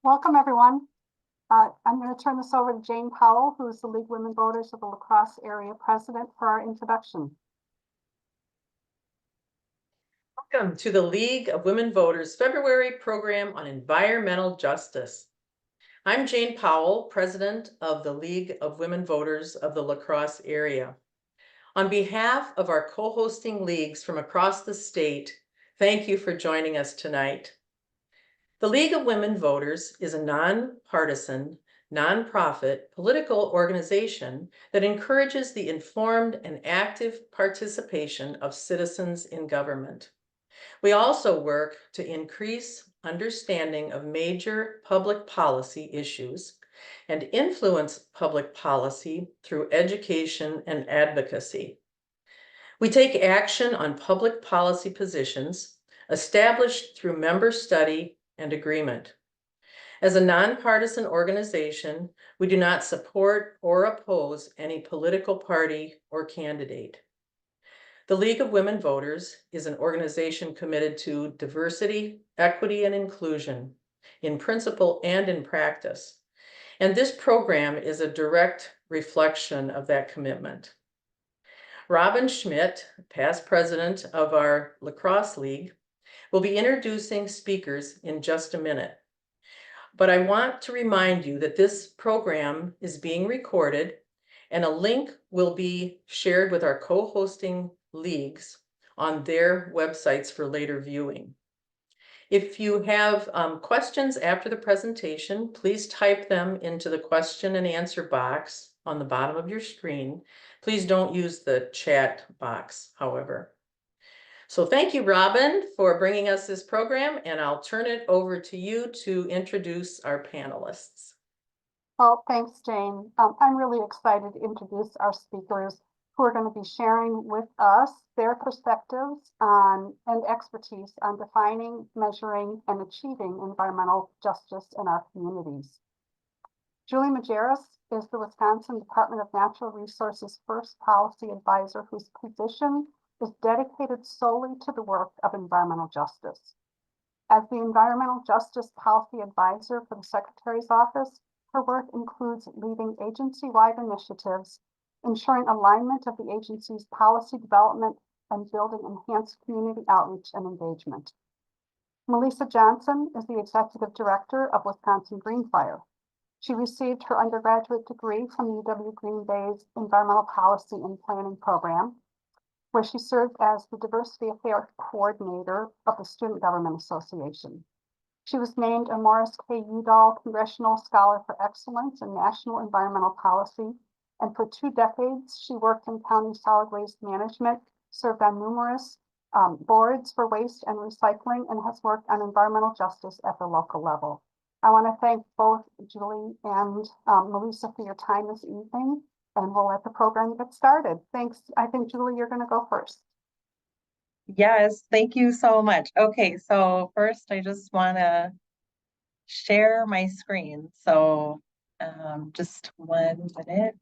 Welcome, everyone. I'm going to turn this over to Jane Powell, who is the League of Women Voters of the La Crosse Area President, for our introduction. Welcome to the League of Women Voters February program on environmental justice. I'm Jane Powell, President of the League of Women Voters of the La Crosse area. On behalf of our co-hosting leagues from across the state, thank you for joining us tonight. The League of Women Voters is a nonpartisan, nonprofit political organization that encourages the informed and active participation of citizens in government. We also work to increase understanding of major public policy issues and influence public policy through education and advocacy. We take action on public policy positions established through member study and agreement. As a nonpartisan organization, we do not support or oppose any political party or candidate. The League of Women Voters is an organization committed to diversity, equity, and inclusion in principle and in practice. And this program is a direct reflection of that commitment. Robin Schmidt, past president of our La Crosse League, will be introducing speakers in just a minute. But I want to remind you that this program is being recorded and a link will be shared with our co-hosting leagues on their websites for later viewing. If you have questions after the presentation, please type them into the question and answer box on the bottom of your screen. Please don't use the chat box, however. So thank you, Robin, for bringing us this program, and I'll turn it over to you to introduce our panelists. Well, thanks, Jane. I'm really excited to introduce our speakers who are going to be sharing with us their perspectives on and expertise on defining, measuring, and achieving environmental justice in our communities. Julie Majerus is the Wisconsin Department of Natural Resources' first policy advisor whose position is dedicated solely to the work of environmental justice. As the Environmental Justice Policy Advisor for the Secretary's Office, her work includes leading agency-wide initiatives, ensuring alignment of the agency's policy development, and building enhanced community outreach and engagement. Melissa Johnson is the Executive Director of Wisconsin Green Fire. She received her undergraduate degree from UW Green Bay's Environmental Policy and Planning program, where she served as the Diversity Affairs Coordinator of the Student Government Association. She was named a Morris K. Udall Congressional Scholar for Excellence in National Environmental Policy, and for 2 decades, she worked in county solid waste management, served on numerous boards for waste and recycling, and has worked on environmental justice at the local level. I want to thank both Julie and Melissa for your time this evening, and we'll let the program get started. Thanks. I think, Julie, you're going to go first. Yes, thank you so much. Okay, so first I just want to share my screen. So just 1 minute.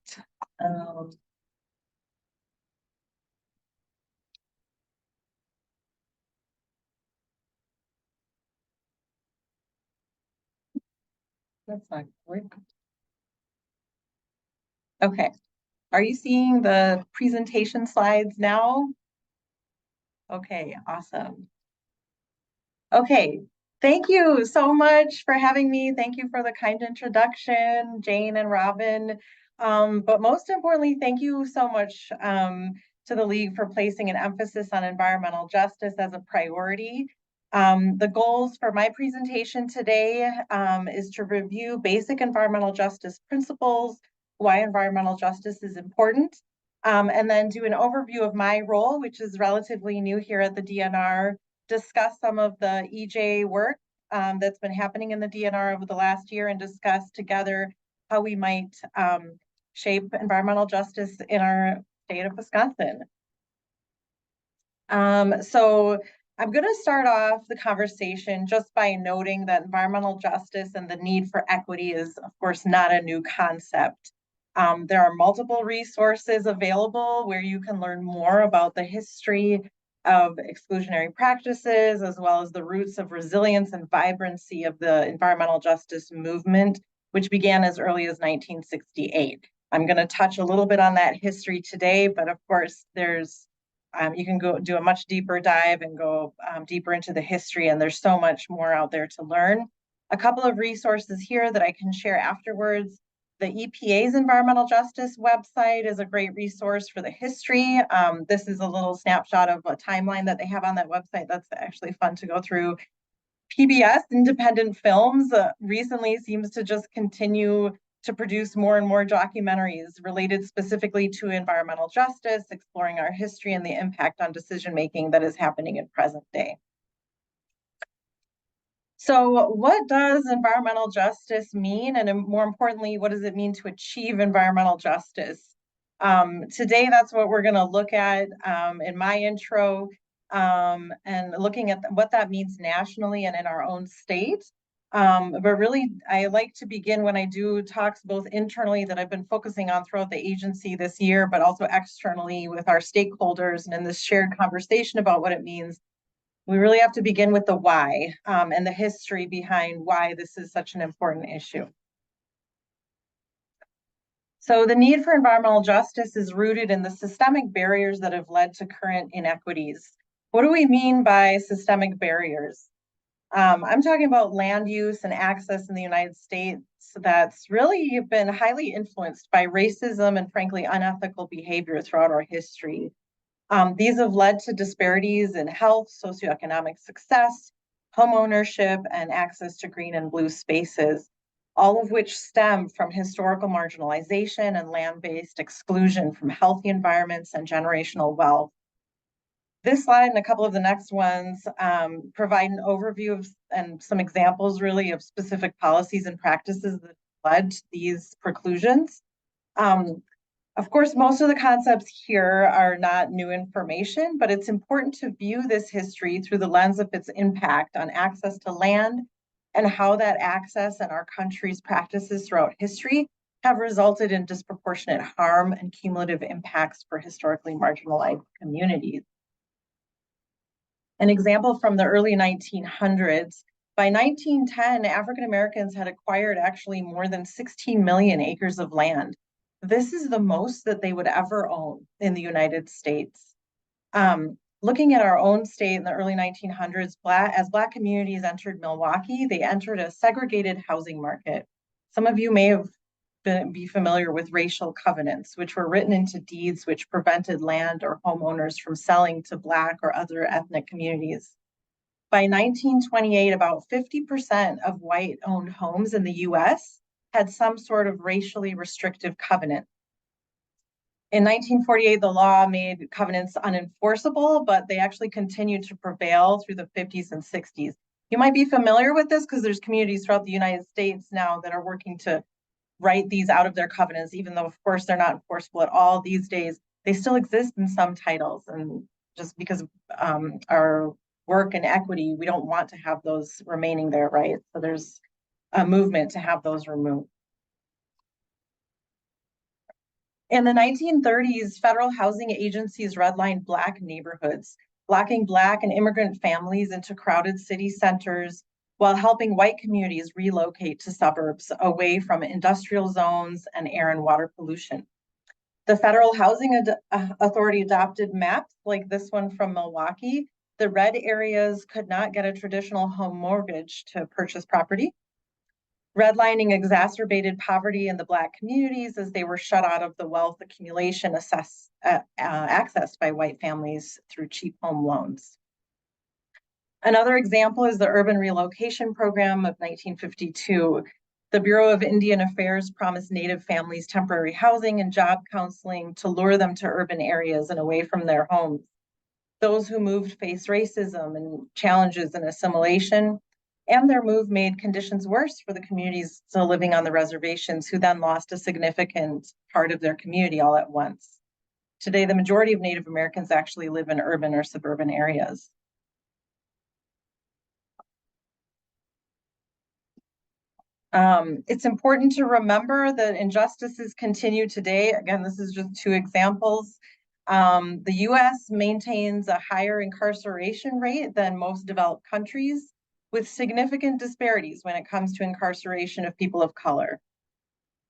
That's not working. Okay, are you seeing the presentation slides now? Okay, awesome. Okay, thank you so much for having me. Thank you for the kind introduction, Jane and Robin. But most importantly, thank you so much to the League for placing an emphasis on environmental justice as a priority. The goals for my presentation today is to review basic environmental justice principles, why environmental justice is important, and then do an overview of my role, which is relatively new here at the DNR, discuss some of the EJ work that's been happening in the DNR over the last year, and discuss together how we might shape environmental justice in our state of Wisconsin. So I'm going to start off the conversation just by noting that environmental justice and the need for equity is, of course, not a new concept. There are multiple resources available where you can learn more about the history of exclusionary practices, as well as the roots of resilience and vibrancy of the environmental justice movement, which began as early as 1968. I'm going to touch a little bit on that history today, but of course there's you can go do a much deeper dive and go deeper into the history, and there's so much more out there to learn. A couple of resources here that I can share afterwards. The EPA's environmental justice website is a great resource for the history. This is a little snapshot of a timeline that they have on that website. That's actually fun to go through. PBS, independent films, recently seems to just continue to produce more and more documentaries related specifically to environmental justice, exploring our history and the impact on decision-making that is happening in present day. So what does environmental justice mean? And more importantly, what does it mean to achieve environmental justice? Today, that's what we're going to look at in my intro, and looking at what that means nationally and in our own state. But really, I like to begin when I do talks both internally that I've been focusing on throughout the agency this year, but also externally with our stakeholders and in this shared conversation about what it means. We really have to begin with the why and the history behind why this is such an important issue. So the need for environmental justice is rooted in the systemic barriers that have led to current inequities. What do we mean by systemic barriers? I'm talking about land use and access in the United States that's really been highly influenced by racism and frankly unethical behavior throughout our history. These have led to disparities in health, socioeconomic success, homeownership, and access to green and blue spaces, all of which stem from historical marginalization and land-based exclusion from healthy environments and generational wealth. This slide and a couple of the next ones provide an overview of and some examples really of specific policies and practices that led to these preclusions. Of course, most of the concepts here are not new information, but it's important to view this history through the lens of its impact on access to land and how that access and our country's practices throughout history have resulted in disproportionate harm and cumulative impacts for historically marginalized communities. An example from the early 1900s, by 1910, African Americans had acquired actually more than 16 million acres of land. This is the most that they would ever own in the United States. Looking at our own state in the early 1900s, as Black communities entered Milwaukee, they entered a segregated housing market. Some of you may have be familiar with racial covenants, which were written into deeds which prevented land or homeowners from selling to Black or other ethnic communities. By 1928, about 50% of white-owned homes in the US had some sort of racially restrictive covenant. In 1948, the law made covenants unenforceable, but they actually continued to prevail through the 50s and 60s. You might be familiar with this because there's communities throughout the United States now that are working to write these out of their covenants, even though, of course, they're not enforceable at all these days. They still exist in some titles, and just because our work and equity, we don't want to have those remaining there, right? So there's a movement to have those removed. In the 1930s, federal housing agencies redlined Black neighborhoods, locking Black and immigrant families into crowded city centers while helping white communities relocate to suburbs away from industrial zones and air and water pollution. The Federal Housing Authority adopted maps like this one from Milwaukee. The red areas could not get a traditional home mortgage to purchase property. Redlining exacerbated poverty in the Black communities as they were shut out of the wealth accumulation accessed by white families through cheap home loans. Another example is the Urban Relocation Program of 1952. The Bureau of Indian Affairs promised Native families temporary housing and job counseling to lure them to urban areas and away from their homes. Those who moved faced racism and challenges in assimilation, and their move made conditions worse for the communities still living on the reservations, who then lost a significant part of their community all at once. Today, the majority of Native Americans actually live in urban or suburban areas. It's important to remember that injustices continue today. Again, this is just two examples. The US maintains a higher incarceration rate than most developed countries, with significant disparities when it comes to incarceration of people of color.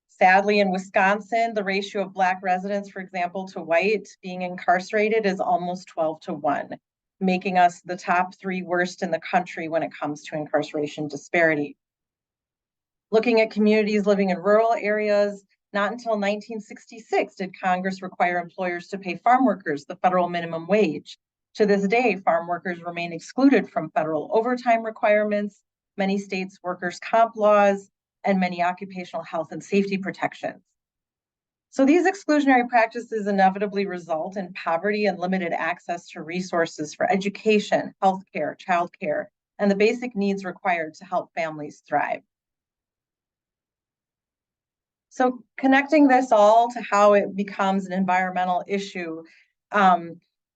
Sadly, in Wisconsin, the ratio of Black residents, for example, to white being incarcerated is almost 12-1, making us the top 3 worst in the country when it comes to incarceration disparity. Looking at communities living in rural areas, not until 1966 did Congress require employers to pay farm workers the federal minimum wage. To this day, farm workers remain excluded from federal overtime requirements, many states' workers' comp laws, and many occupational health and safety protections. So these exclusionary practices inevitably result in poverty and limited access to resources for education, healthcare, childcare, and the basic needs required to help families thrive. So connecting this all to how it becomes an environmental issue,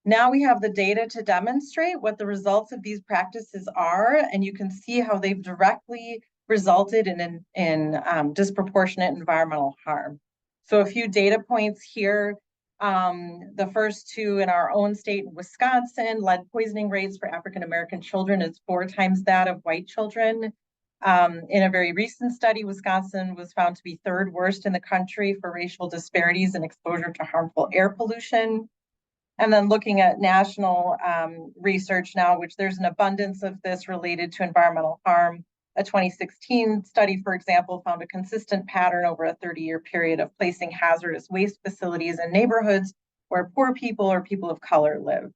now we have the data to demonstrate what the results of these practices are, and you can see how they've directly resulted in disproportionate environmental harm. So a few data points here. The first 2 in our own state, Wisconsin, lead poisoning rates for African-American children is 4 times that of white children. In a very recent study, Wisconsin was found to be 3rd worst in the country for racial disparities and exposure to harmful air pollution. And then looking at national research now, which there's an abundance of this related to environmental harm. A 2016 study, for example, found a consistent pattern over a 30-year period of placing hazardous waste facilities in neighborhoods where poor people or people of color live.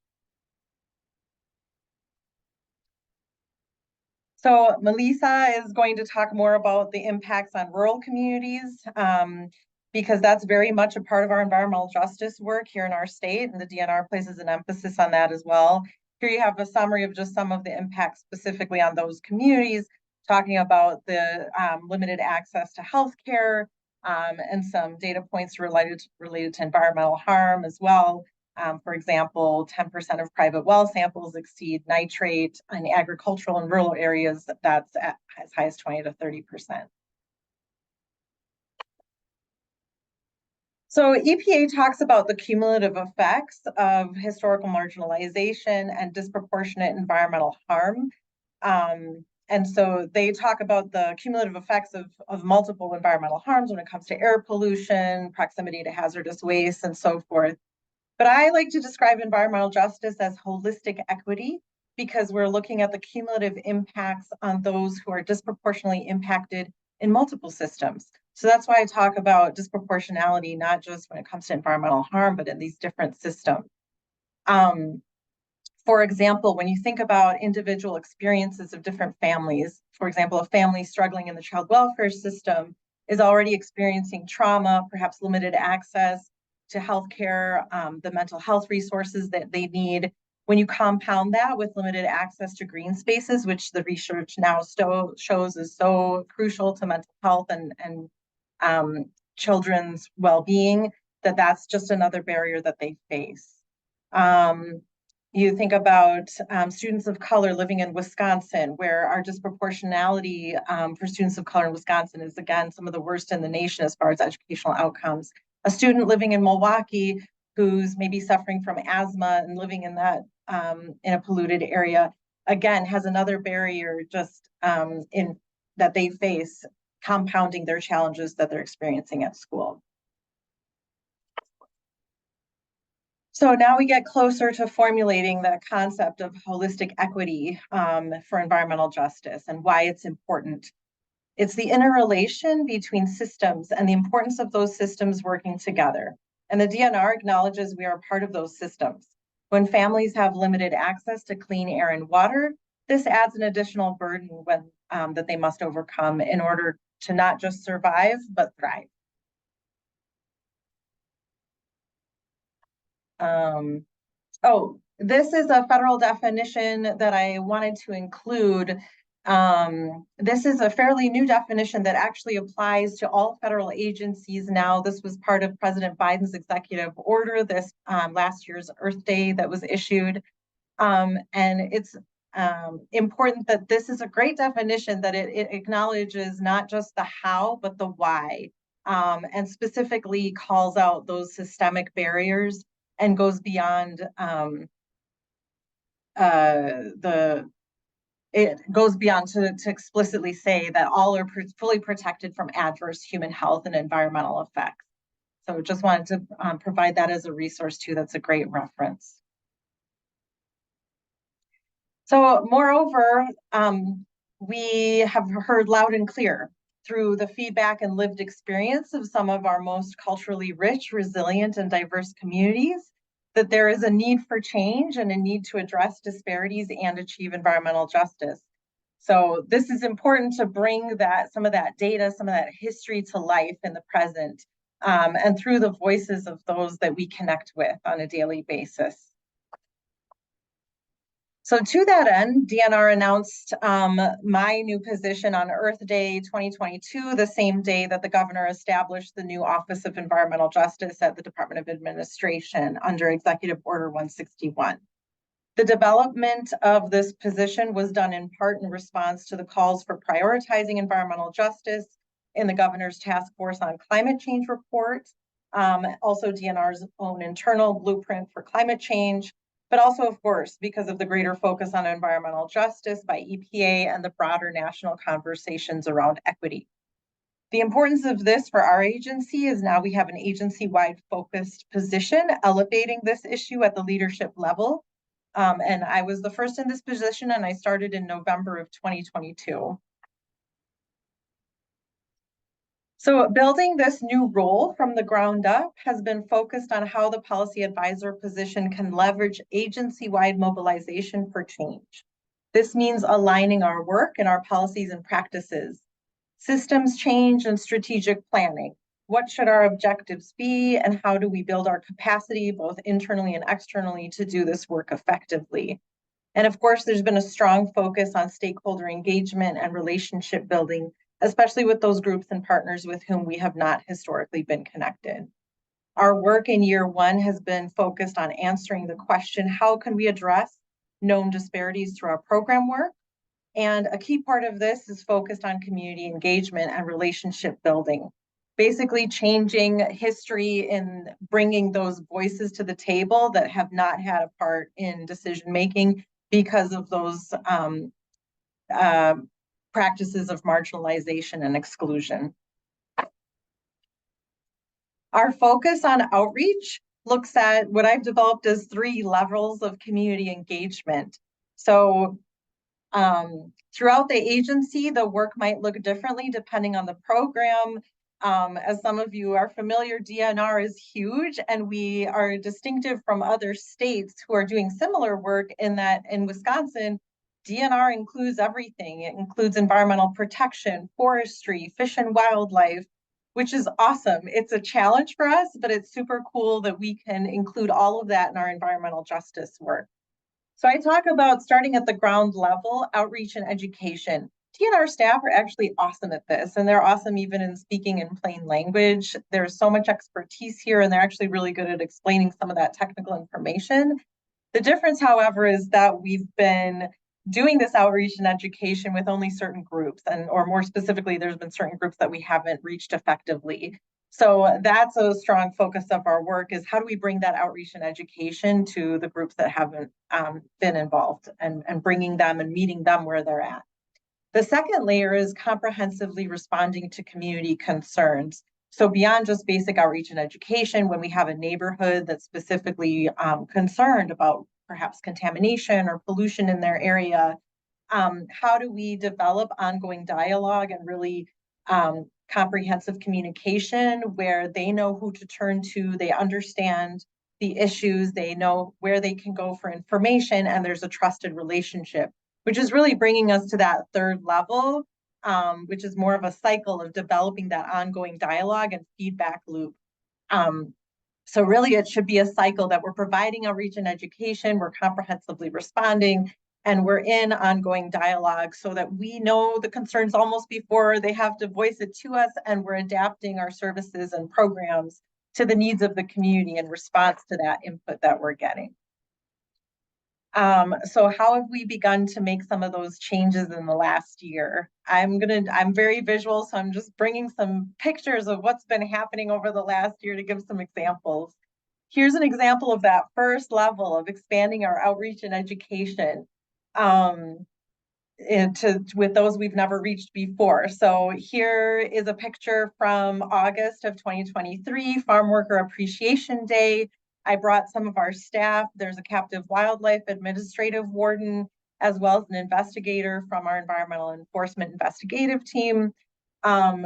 So Melissa is going to talk more about the impacts on rural communities, because that's very much a part of our environmental justice work here in our state, and the DNR places an emphasis on that as well. Here you have a summary of just some of the impacts specifically on those communities, talking about the limited access to healthcare, and some data points related to environmental harm as well. For example, 10% of private well samples exceed nitrate in agricultural and rural areas. That's at as high as 20 to 30%. So EPA talks about the cumulative effects of historical marginalization and disproportionate environmental harm. And so they talk about the cumulative effects of multiple environmental harms when it comes to air pollution, proximity to hazardous waste, and so forth. But I like to describe environmental justice as holistic equity, because we're looking at the cumulative impacts on those who are disproportionately impacted in multiple systems. So that's why I talk about disproportionality, not just when it comes to environmental harm, but in these different systems. For example, when you think about individual experiences of different families, for example, a family struggling in the child welfare system is already experiencing trauma, perhaps limited access to healthcare, the mental health resources that they need. When you compound that with limited access to green spaces, which the research now shows is so crucial to mental health and children's well-being, that's just another barrier that they face. You think about students of color living in Wisconsin, where our disproportionality for students of color in Wisconsin is, again, some of the worst in the nation as far as educational outcomes. A student living in Milwaukee who's maybe suffering from asthma and living in that in a polluted area, again, has another barrier just in that they face, compounding their challenges that they're experiencing at school. So now we get closer to formulating the concept of holistic equity for environmental justice and why it's important. It's the interrelation between systems and the importance of those systems working together. And the DNR acknowledges we are part of those systems. When families have limited access to clean air and water, this adds an additional burden that they must overcome in order to not just survive, but thrive. This is a federal definition that I wanted to include. This is a fairly new definition that actually applies to all federal agencies now. This was part of President Biden's executive order this last year's Earth Day that was issued. And it's important that this is a great definition, that it acknowledges not just the how, but the why, and specifically calls out those systemic barriers and goes beyond it goes beyond to explicitly say that all are fully protected from adverse human health and environmental effects. So just wanted to provide that as a resource too. That's a great reference. So moreover, we have heard loud and clear through the feedback and lived experience of some of our most culturally rich, resilient, and diverse communities that there is a need for change and a need to address disparities and achieve environmental justice. So this is important to bring some of that data, some of that history to life in the present, and through the voices of those that we connect with on a daily basis. So to that end, DNR announced my new position on Earth Day 2022, the same day that the governor established the new Office of Environmental Justice at the Department of Administration under Executive Order 161. The development of this position was done in part in response to the calls for prioritizing environmental justice in the governor's task force on climate change report, also DNR's own internal blueprint for climate change, but also, of course, because of the greater focus on environmental justice by EPA and the broader national conversations around equity. The importance of this for our agency is now we have an agency-wide focused position elevating this issue at the leadership level. And I was the first in this position, and I started in November of 2022. So building this new role from the ground up has been focused on how the policy advisor position can leverage agency-wide mobilization for change. This means aligning our work and our policies and practices, systems change and strategic planning. What should our objectives be, and how do we build our capacity, both internally and externally, to do this work effectively? And of course, there's been a strong focus on stakeholder engagement and relationship building, especially with those groups and partners with whom we have not historically been connected. Our work in year one has been focused on answering the question, how can we address known disparities through our program work? And a key part of this is focused on community engagement and relationship building, basically changing history in bringing those voices to the table that have not had a part in decision-making because of those practices of marginalization and exclusion. Our focus on outreach looks at what I've developed as 3 levels of community engagement. So throughout the agency, the work might look differently depending on the program. As some of you are familiar, DNR is huge, and we are distinctive from other states who are doing similar work in that in Wisconsin, DNR includes everything. It includes environmental protection, forestry, fish and wildlife, which is awesome. It's a challenge for us, but it's super cool that we can include all of that in our environmental justice work. So I talk about starting at the ground level, outreach and education. DNR staff are actually awesome at this, and they're awesome even in speaking in plain language. There's so much expertise here, and they're actually really good at explaining some of that technical information. The difference, however, is that we've been doing this outreach and education with only certain groups, or more specifically, there's been certain groups that we haven't reached effectively. So that's a strong focus of our work, is how do we bring that outreach and education to the groups that haven't been involved, and bringing them and meeting them where they're at. The second layer is comprehensively responding to community concerns. So beyond just basic outreach and education, when we have a neighborhood that's specifically concerned about perhaps contamination or pollution in their area, how do we develop ongoing dialogue and really comprehensive communication where they know who to turn to, they understand the issues, they know where they can go for information, and there's a trusted relationship, which is really bringing us to that third level, which is more of a cycle of developing that ongoing dialogue and feedback loop. So really, it should be a cycle that we're providing outreach and education, we're comprehensively responding, and we're in ongoing dialogue so that we know the concerns almost before they have to voice it to us, and we're adapting our services and programs to the needs of the community in response to that input that we're getting. So how have we begun to make some of those changes in the last year? I'm very visual, so I'm just bringing some pictures of what's been happening over the last year to give some examples. here's an example of that first level of expanding our outreach and education with those we've never reached before. So here is a picture from August of 2023, Farm Worker Appreciation Day. I brought some of our staff. There's a captive wildlife administrative warden, as well as an investigator from our environmental enforcement investigative team.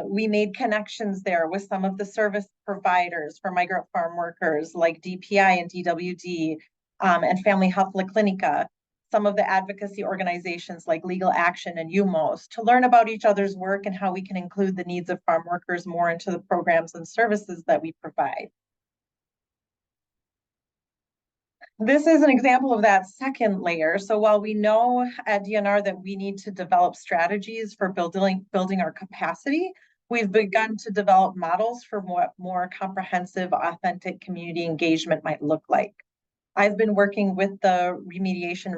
We made connections there with some of the service providers for migrant farm workers like DPI and DWD and Family Health La Clinica, some of the advocacy organizations like Legal Action and UMOS, to learn about each other's work and how we can include the needs of farm workers more into the programs and services that we provide. This is an example of that second layer. So while we know at DNR that we need to develop strategies for building our capacity, we've begun to develop models for what more comprehensive, authentic community engagement might look like. I've been working with the remediation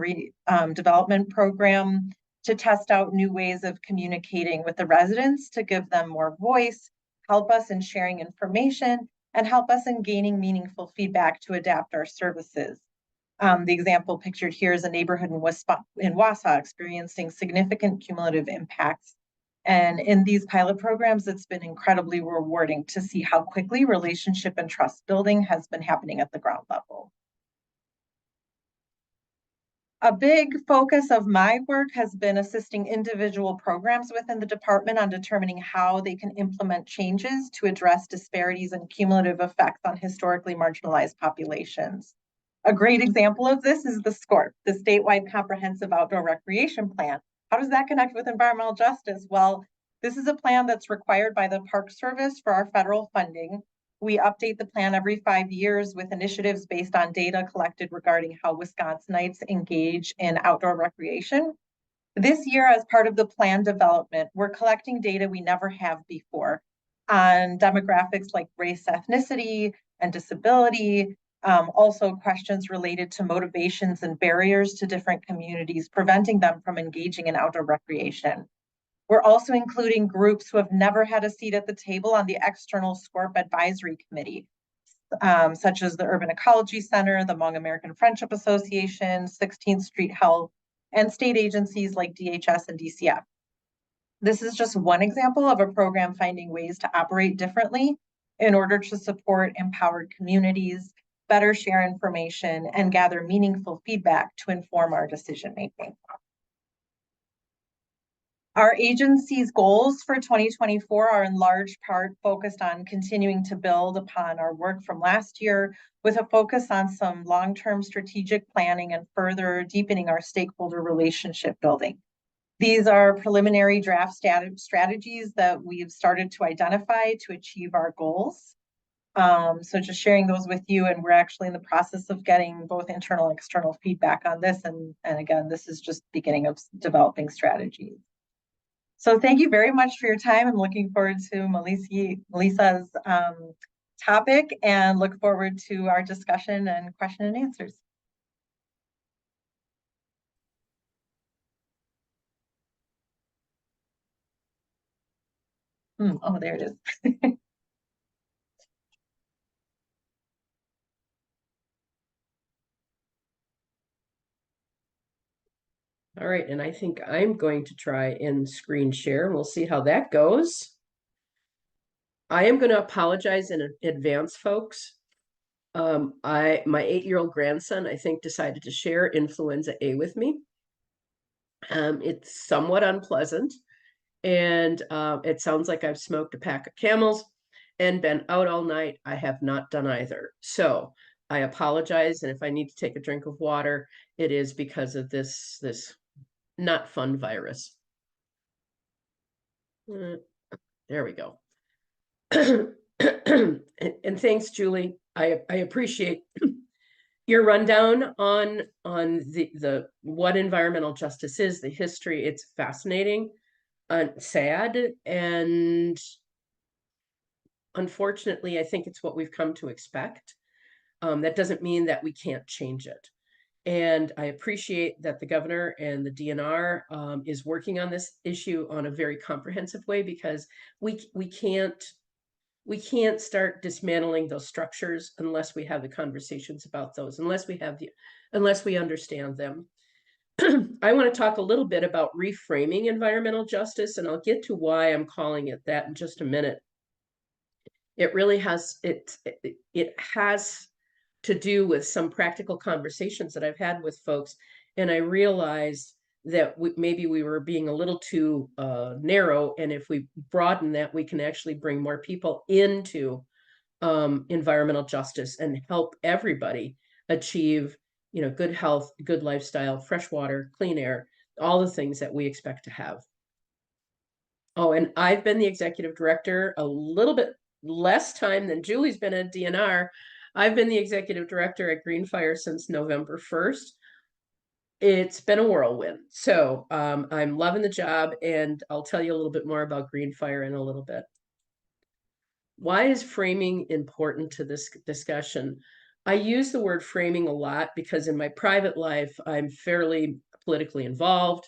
development program to test out new ways of communicating with the residents to give them more voice, help us in sharing information, and help us in gaining meaningful feedback to adapt our services. The example pictured here is a neighborhood in Wausau experiencing significant cumulative impacts. And in these pilot programs, it's been incredibly rewarding to see how quickly relationship and trust building has been happening at the ground level. A big focus of my work has been assisting individual programs within the department on determining how they can implement changes to address disparities and cumulative effects on historically marginalized populations. A great example of this is the SCORP, the Statewide Comprehensive Outdoor Recreation Plan. How does that connect with environmental justice? Well, this is a plan that's required by the Park Service for our federal funding. We update the plan every 5 years with initiatives based on data collected regarding how Wisconsinites engage in outdoor recreation. This year, as part of the plan development, we're collecting data we never have before on demographics like race, ethnicity, and disability, also questions related to motivations and barriers to different communities, preventing them from engaging in outdoor recreation. We're also including groups who have never had a seat at the table on the external SCORP advisory committee, such as the Urban Ecology Center, the Hmong American Friendship Association, 16th Street Health, and state agencies like DHS and DCF. This is just one example of a program finding ways to operate differently in order to support empowered communities, better share information, and gather meaningful feedback to inform our decision-making. Our agency's goals for 2024 are in large part focused on continuing to build upon our work from last year with a focus on some long-term strategic planning and further deepening our stakeholder relationship building. These are preliminary draft strategies that we've started to identify to achieve our goals. So just sharing those with you, and we're actually in the process of getting both internal and external feedback on this. And again, this is just the beginning of developing strategies. So thank you very much for your time. I'm looking forward to Melissa's topic and look forward to our discussion and question and answers. Oh, there it is. All right, and I think I'm going to try and screen share, and we'll see how that goes. I am going to apologize in advance, folks. My 8-year-old grandson, I think, decided to share influenza A with me. It's somewhat unpleasant, and it sounds like I've smoked a pack of Camels and been out all night. I have not done either. So I apologize, and if I need to take a drink of water, it is because of this not fun virus. There we go. And thanks, Julie. I appreciate your rundown on the what environmental justice is, the history. It's fascinating and sad, and unfortunately, I think it's what we've come to expect. That doesn't mean that we can't change it. And I appreciate that the governor and the DNR is working on this issue on a very comprehensive way, because we can't we can't start dismantling those structures unless we have the conversations about those, unless we understand them. I want to talk a little bit about reframing environmental justice, and I'll get to why I'm calling it that in just a minute. It really has it has to do with some practical conversations that I've had with folks, and I realized that maybe we were being a little too narrow, and if we broaden that, we can actually bring more people into environmental justice and help everybody achieve, you know, good health, good lifestyle, fresh water, clean air, all the things that we expect to have. Oh, and I've been the executive director a little bit less time than Julie's been at DNR. I've been the executive director at Greenfire since November 1st. It's been a whirlwind. So I'm loving the job, and I'll tell you a little bit more about Greenfire in a little bit. Why is framing important to this discussion? I use the word framing a lot because in my private life, I'm fairly politically involved.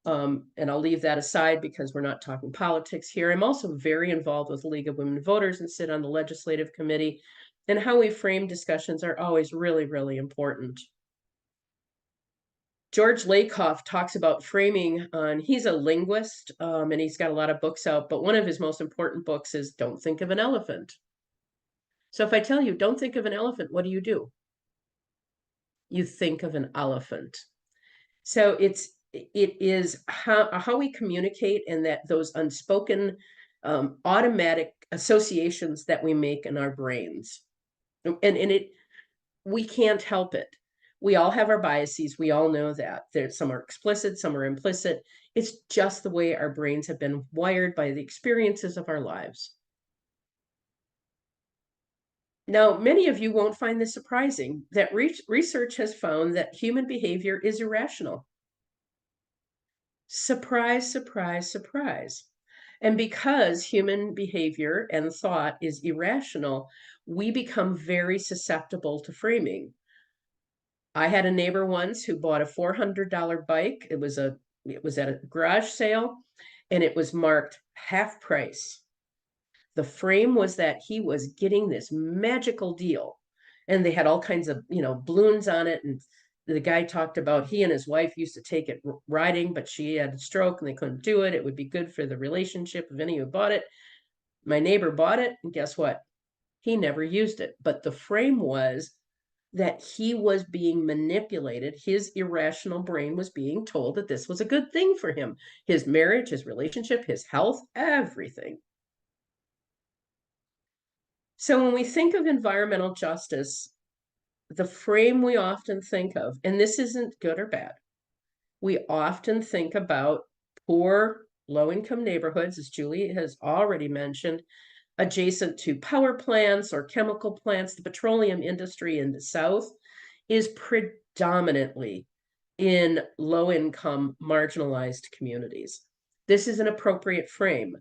And I'll leave that aside because we're not talking politics here. I'm also very involved with the League of Women Voters and sit on the legislative committee. And how we frame discussions are always really, really important. George Lakoff talks about framing he's a linguist and he's got a lot of books out, but one of his most important books is Don't Think of an Elephant. So if I tell you, don't think of an elephant, what do? You think of an elephant. So it is how we communicate, and that those unspoken automatic associations that we make in our brains. And we can't help it. We all have our biases. We all know that. Some are explicit, some are implicit. It's just the way our brains have been wired by the experiences of our lives. Now, many of you won't find this surprising, that research has found that human behavior is irrational. Surprise, surprise, surprise. And because human behavior and thought is irrational, we become very susceptible to framing. I had a neighbor once who bought a $400 bike. It was at a garage sale, and it was marked half price. The frame was that he was getting this magical deal, and they had all kinds of, you know, balloons on it. And the guy talked about he and his wife used to take it riding, but she had a stroke and they couldn't do it. It would be good for the relationship of any who bought it. My neighbor bought it, and guess what? He never used it. But the frame was that he was being manipulated. His irrational brain was being told that this was a good thing for him, his marriage, his relationship, his health, everything. So when we think of environmental justice, the frame we often think of, and this isn't good or bad, we often think about poor, low-income neighborhoods, as Julie has already mentioned, adjacent to power plants or chemical plants. The petroleum industry in the South is predominantly in low-income, marginalized communities. This is an appropriate frame.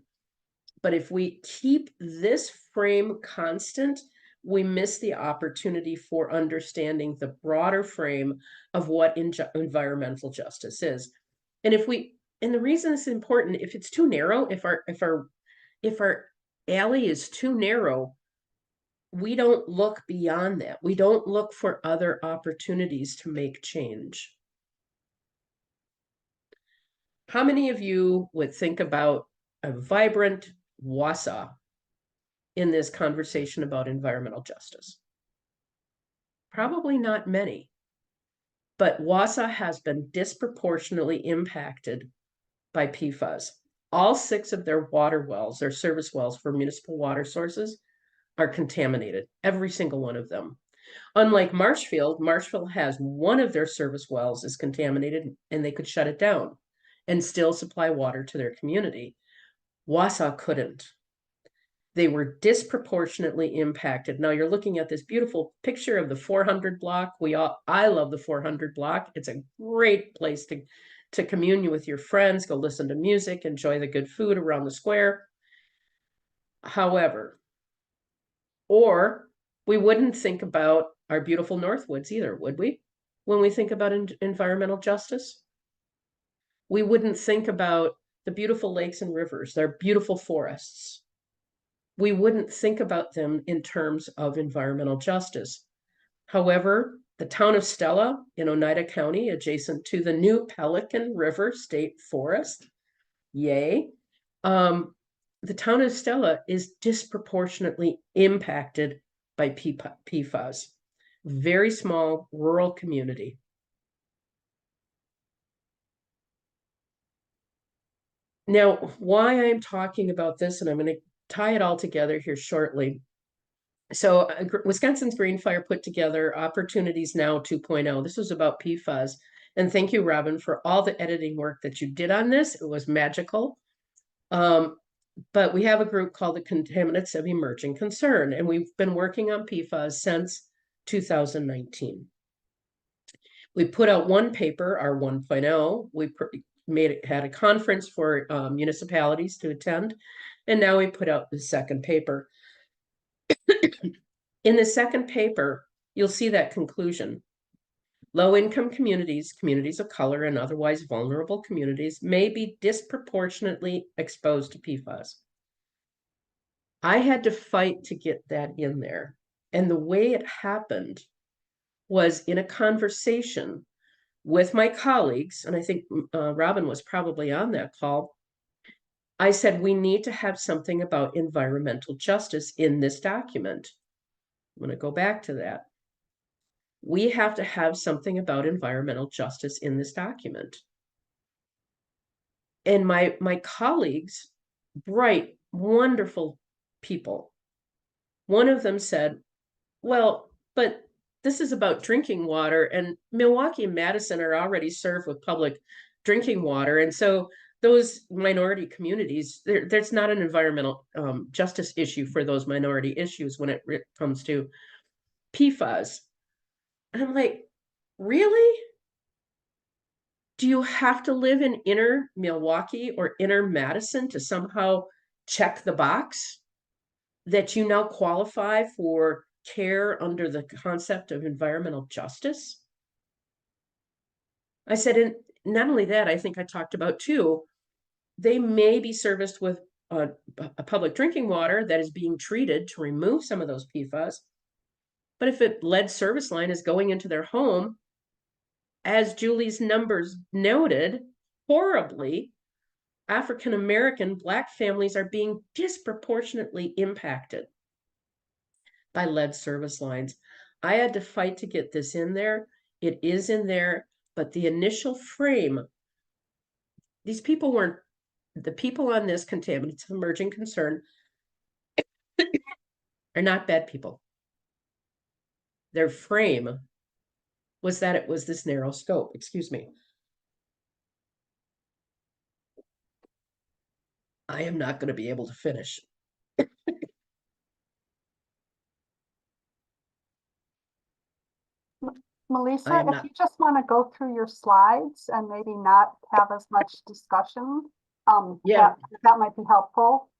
But if we keep this frame constant, we miss the opportunity for understanding the broader frame of what environmental justice is. And the reason it's important, if it's too narrow, if our alley is too narrow, we don't look beyond that. We don't look for other opportunities to make change. How many of you would think about a vibrant Wausau in this conversation about environmental justice? Probably not many, but Wausau has been disproportionately impacted by PFAS. All 6 of their water wells, their service wells for municipal water sources, are contaminated, every single one of them. Unlike Marshfield has one of their service wells is contaminated, and they could shut it down and still supply water to their community. Wausau couldn't. They were disproportionately impacted. Now you're looking at this beautiful picture of the 400 block. I love the 400 block. It's a great place to commune with your friends, go listen to music, enjoy the good food around the square. However, or we wouldn't think about our beautiful Northwoods either, would we? When we think about environmental justice, we wouldn't think about the beautiful lakes and rivers, their beautiful forests. we wouldn't think about them in terms of environmental justice. However, the town of Stella in Oneida County, adjacent to the new Pelican River State Forest, yay, the town of Stella is disproportionately impacted by PFAS. Very small rural community. Now, why I'm talking about this, and I'm going to tie it all together here shortly. So Wisconsin's Green Fire put together Opportunities Now 2.0. This was about PFAS. And thank you, Robin, for all the editing work that you did on this. It was magical. But we have a group called the Contaminants of Emerging Concern, and we've been working on PFAS since 2019. We put out one paper, our 1.0. We had a conference for municipalities to attend, and now we put out the second paper. In the second paper, you'll see that conclusion. Low-income communities, communities of color, and otherwise vulnerable communities may be disproportionately exposed to PFAS. I had to fight to get that in there. And the way it happened was in a conversation with my colleagues, and I think Robin was probably on that call. I said, we need to have something about environmental justice in this document. I'm going to go back to that. We have to have something about environmental justice in this document. And my colleagues, bright, wonderful people, one of them said, well, but this is about drinking water, and Milwaukee and Madison are already served with public drinking water. And so those minority communities, there's not an environmental justice issue for those minority issues when it comes to PFAS. And I'm like, really? Do you have to live in inner Milwaukee or inner Madison to somehow check the box that you now qualify for care under the concept of environmental justice? I said, and not only that, I think I talked about too, they may be serviced with a public drinking water that is being treated to remove some of those PFAS. But if a lead service line is going into their home, as Julie's numbers noted, horribly, African-American Black families are being disproportionately impacted by lead service lines. I had to fight to get this in there. It is in there, but the initial frame, these people weren't, the people on this Contaminants of Emerging Concern are not bad people. Their frame was that it was this narrow scope. Excuse me. I am not going to be able to finish. Melissa, I am if not. you just want to go through your slides and maybe not have as much discussion, Yeah. that might be helpful.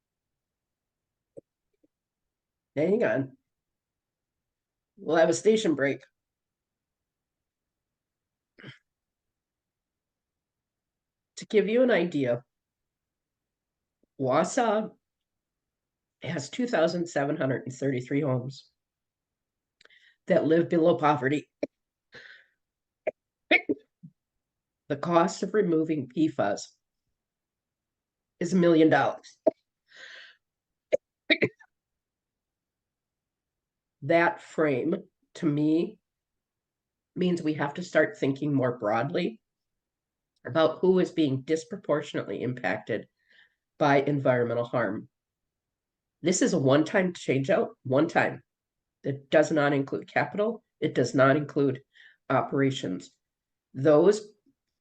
Hang on. We'll have a station break. To give you an idea, Wausau has 2,733 homes that live below poverty. The cost of removing PFAS is $1 million. That frame, to me, means we have to start thinking more broadly about who is being disproportionately impacted by environmental harm. This is a one-time change out, one time. It does not include capital. It does not include operations. Those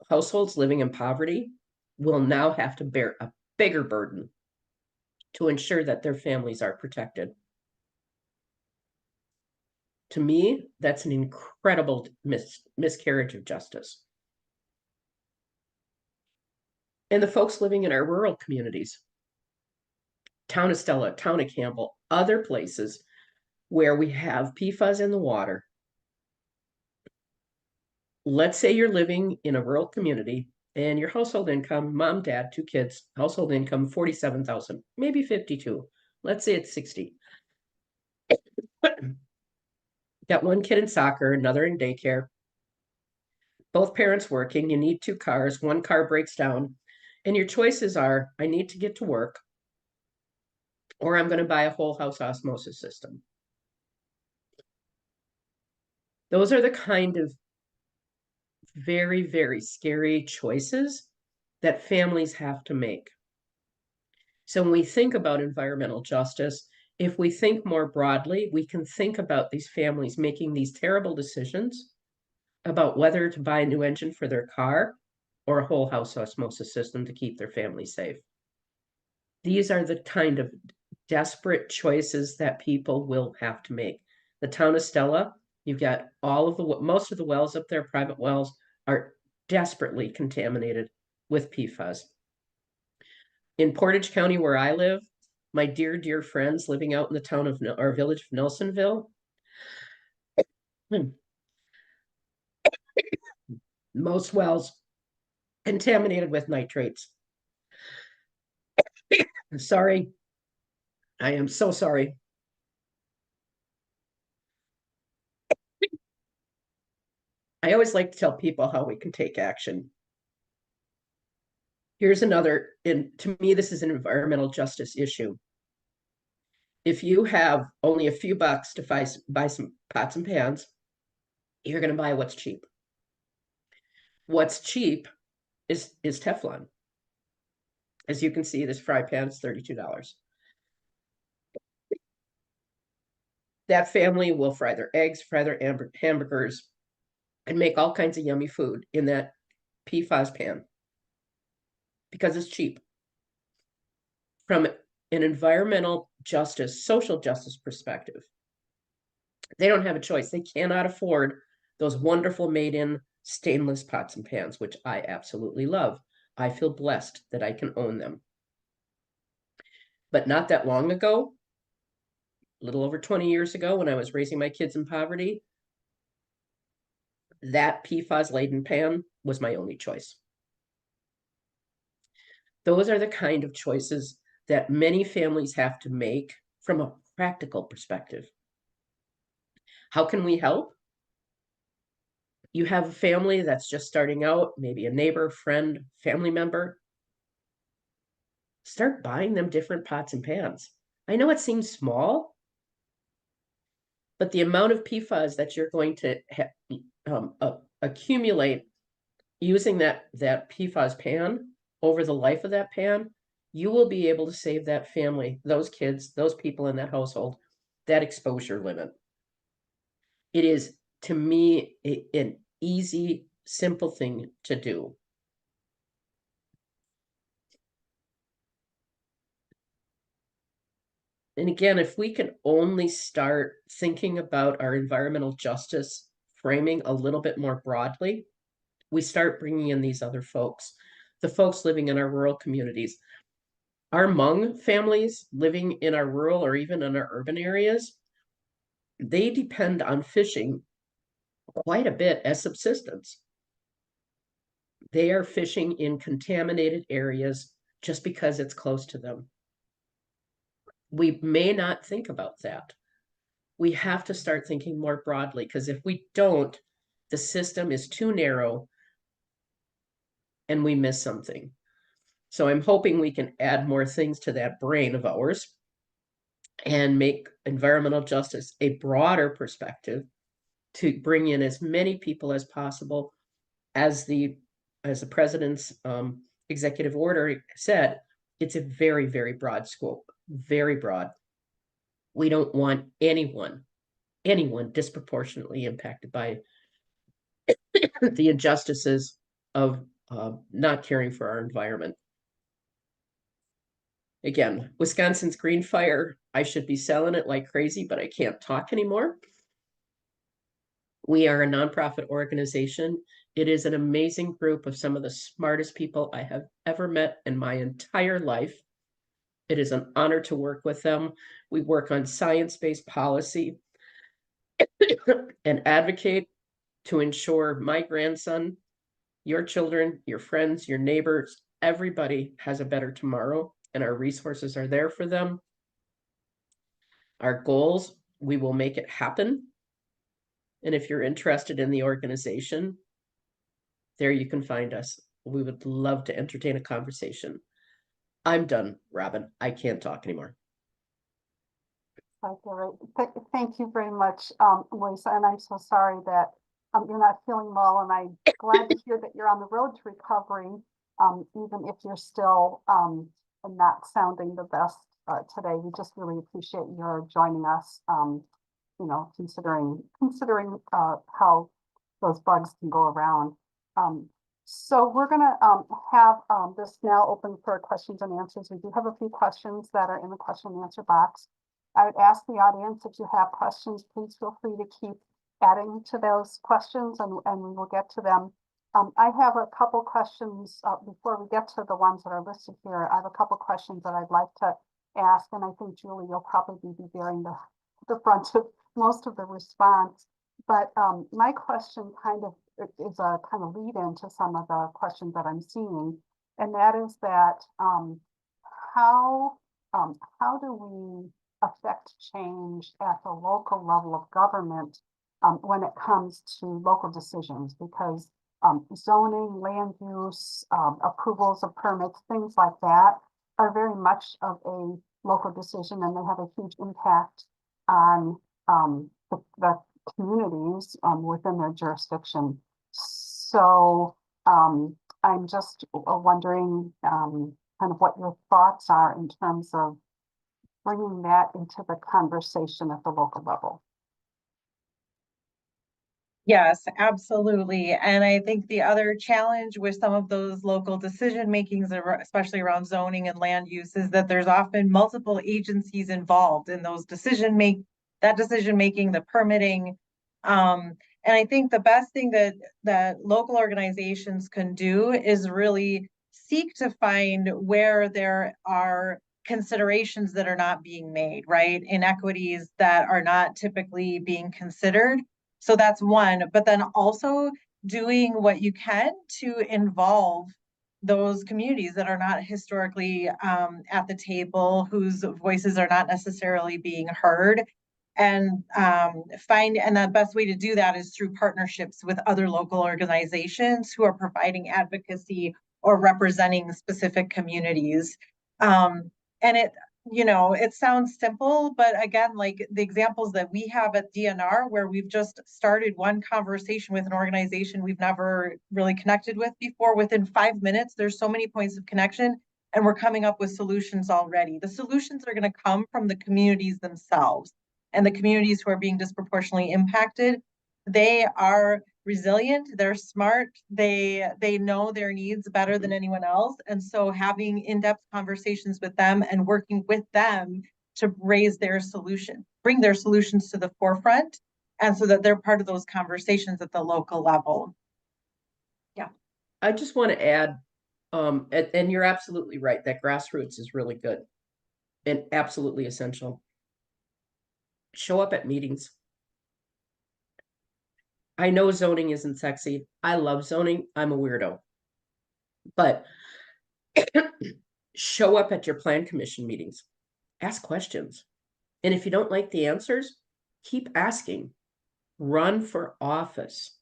households living in poverty will now have to bear a bigger burden to ensure that their families are protected. To me, that's an incredible miscarriage of justice. And the folks living in our rural communities, town of Stella, town of Campbell, other places where we have PFAS in the water. Let's say you're living in a rural community and your household income, mom, dad, 2 kids, household income 47,000, maybe 52. let's say it's 60. Got one kid in soccer, another in daycare. Both parents working, you need 2 cars, one car breaks down, and your choices are, I need to get to work, or I'm going to buy a whole house osmosis system. Those are the kind of very, very scary choices that families have to make. So when we think about environmental justice, if we think more broadly, we can think about these families making these terrible decisions about whether to buy a new engine for their car or a whole house osmosis system to keep their family safe. These are the kind of desperate choices that people will have to make. The town of Stella, you've got most of the wells up there, private wells, are desperately contaminated with PFAS. In Portage County, where I live, my dear, dear friends living out in the town of our village of Nelsonville, most wells contaminated with nitrates. I'm sorry. I am so sorry. I always like to tell people how we can take action. Here's another, and to me, this is an environmental justice issue. If you have only a few bucks to buy some pots and pans, you're going to buy what's cheap. What's cheap is Teflon. As you can see, this fry pan is $32. That family will fry their eggs, fry their hamburgers, and make all kinds of yummy food in that PFAS pan because it's cheap. From an environmental justice, social justice perspective, they don't have a choice. They cannot afford those wonderful made-in stainless pots and pans, which I absolutely love. I feel blessed that I can own them. But not that long ago, a little over 20 years ago, when I was raising my kids in poverty, that PFAS-laden pan was my only choice. Those are the kind of choices that many families have to make from a practical perspective. How can we help? You have a family that's just starting out, maybe a neighbor, friend, family member. Start buying them different pots and pans. I know it seems small, but the amount of PFAS that you're going to accumulate using that PFAS pan over the life of that pan, you will be able to save that family, those kids, those people in that household, that exposure limit. It is, to me, an easy, simple thing to do. And again, if we can only start thinking about our environmental justice framing a little bit more broadly, we start bringing in these other folks, the folks living in our rural communities. Our Hmong families living in our rural or even in our urban areas, they depend on fishing quite a bit as subsistence. They are fishing in contaminated areas just because it's close to them. We may not think about that. We have to start thinking more broadly, because if we don't, the system is too narrow and we miss something. So I'm hoping we can add more things to that brain of ours and make environmental justice a broader perspective to bring in as many people as possible. As the president's executive order said, it's a very, very broad scope, very broad. We don't want anyone disproportionately impacted by the injustices of not caring for our environment. Again, Wisconsin's Green Fire, I should be selling it like crazy, but I can't talk anymore. We are a nonprofit organization. It is an amazing group of some of the smartest people I have ever met in my entire life. It is an honor to work with them. We work on science-based policy and advocate to ensure my grandson, your children, your friends, your neighbors, everybody has a better tomorrow, and our resources are there for them. our goals, we will make it happen. And if you're interested in the organization, there you can find us. We would love to entertain a conversation. I'm done, Robin. I can't talk anymore. Thank you very much, Lisa, and I'm so sorry that you're not feeling well, and I'm glad to hear that you're on the road to recovery, even if you're still not sounding the best today. We just really appreciate your joining us, considering how those bugs can go around. So we're gonna have this now open for questions and answers. We do have a few questions that are in the question and answer box. I would ask the audience, if you have questions, please feel free to keep adding to those questions, and we will get to them. I have a couple questions before we get to the ones that are listed here. I have a couple questions that I'd like to ask, and I think Julie, you'll probably be bearing the brunt of most of the response. But my question kind of is a kind of lead into some of the questions that I'm seeing, and that is that how do we affect change at the local level of government when it comes to local decisions? Because zoning, land use, approvals of permits, things like that are very much of a local decision, and they have a huge impact on the communities within their jurisdiction. So I'm just wondering kind of what your thoughts are in terms of bringing that into the conversation at the local level. Yes, absolutely. And I think the other challenge with some of those local decision makings, especially around zoning and land use, is that there's often multiple agencies involved in those decision making, the permitting. And I think the best thing that local organizations can do is really seek to find where there are considerations that are not being made, right? Inequities that are not typically being considered. So that's one, but then also doing what you can to involve those communities that are not historically at the table, whose voices are not necessarily being heard. And the best way to do that is through partnerships with other local organizations who are providing advocacy or representing specific communities. And it sounds simple, but again, like the examples that we have at DNR, where we've just started one conversation with an organization we've never really connected with before, within 5 minutes, there's so many points of connection, and we're coming up with solutions already. The solutions are going to come from the communities themselves, and the communities who are being disproportionately impacted. They are resilient, they're smart, they know their needs better than anyone else. And so having in-depth conversations with them and working with them to raise their solution, bring their solutions to the forefront, and so that they're part of those conversations at the local level. Yeah. I just want to add, and you're absolutely right, that grassroots is really good and absolutely essential. Show up at meetings. I know zoning isn't sexy. I love zoning. I'm a weirdo. But show up at your plan commission meetings. Ask questions. And if you don't like the answers, keep asking. Run for office.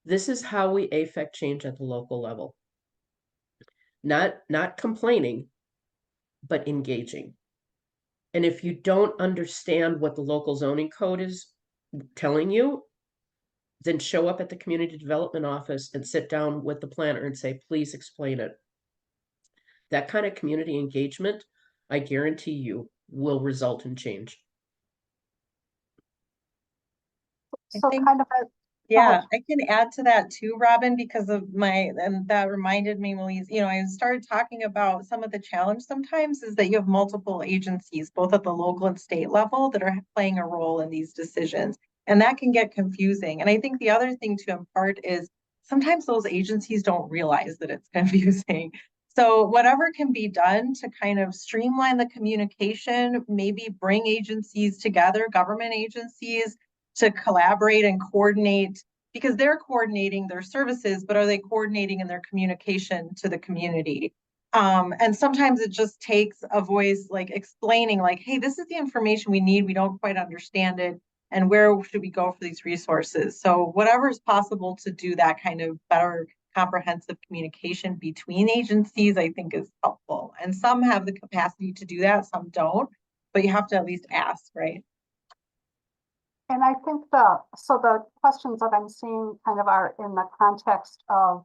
This is how we affect change at the local level. Not complaining, but engaging. And if you don't understand what the local zoning code is telling you, then show up at the community development office and sit down with the planner and say, please explain it. That kind of community engagement, I guarantee you, will result in change. So kind of yeah, I can add to that too, Robin, because of and that reminded me, Melise, I started talking about some of the challenge sometimes is that you have multiple agencies, both at the local and state level, that are playing a role in these decisions. And that can get confusing. And I think the other thing to impart is sometimes those agencies don't realize that it's confusing. So whatever can be done to kind of streamline the communication, maybe bring agencies together, government agencies, to collaborate and coordinate, because they're coordinating their services, but are they coordinating in their communication to the community? And sometimes it just takes a voice like explaining like, hey, this is the information we need. We don't quite understand it. And where should we go for these resources? So whatever is possible to do that kind of better comprehensive communication between agencies, I think is helpful. And some have the capacity to do that, some don't, but you have to at least ask, right? And I think so the questions that I'm seeing kind of are in the context of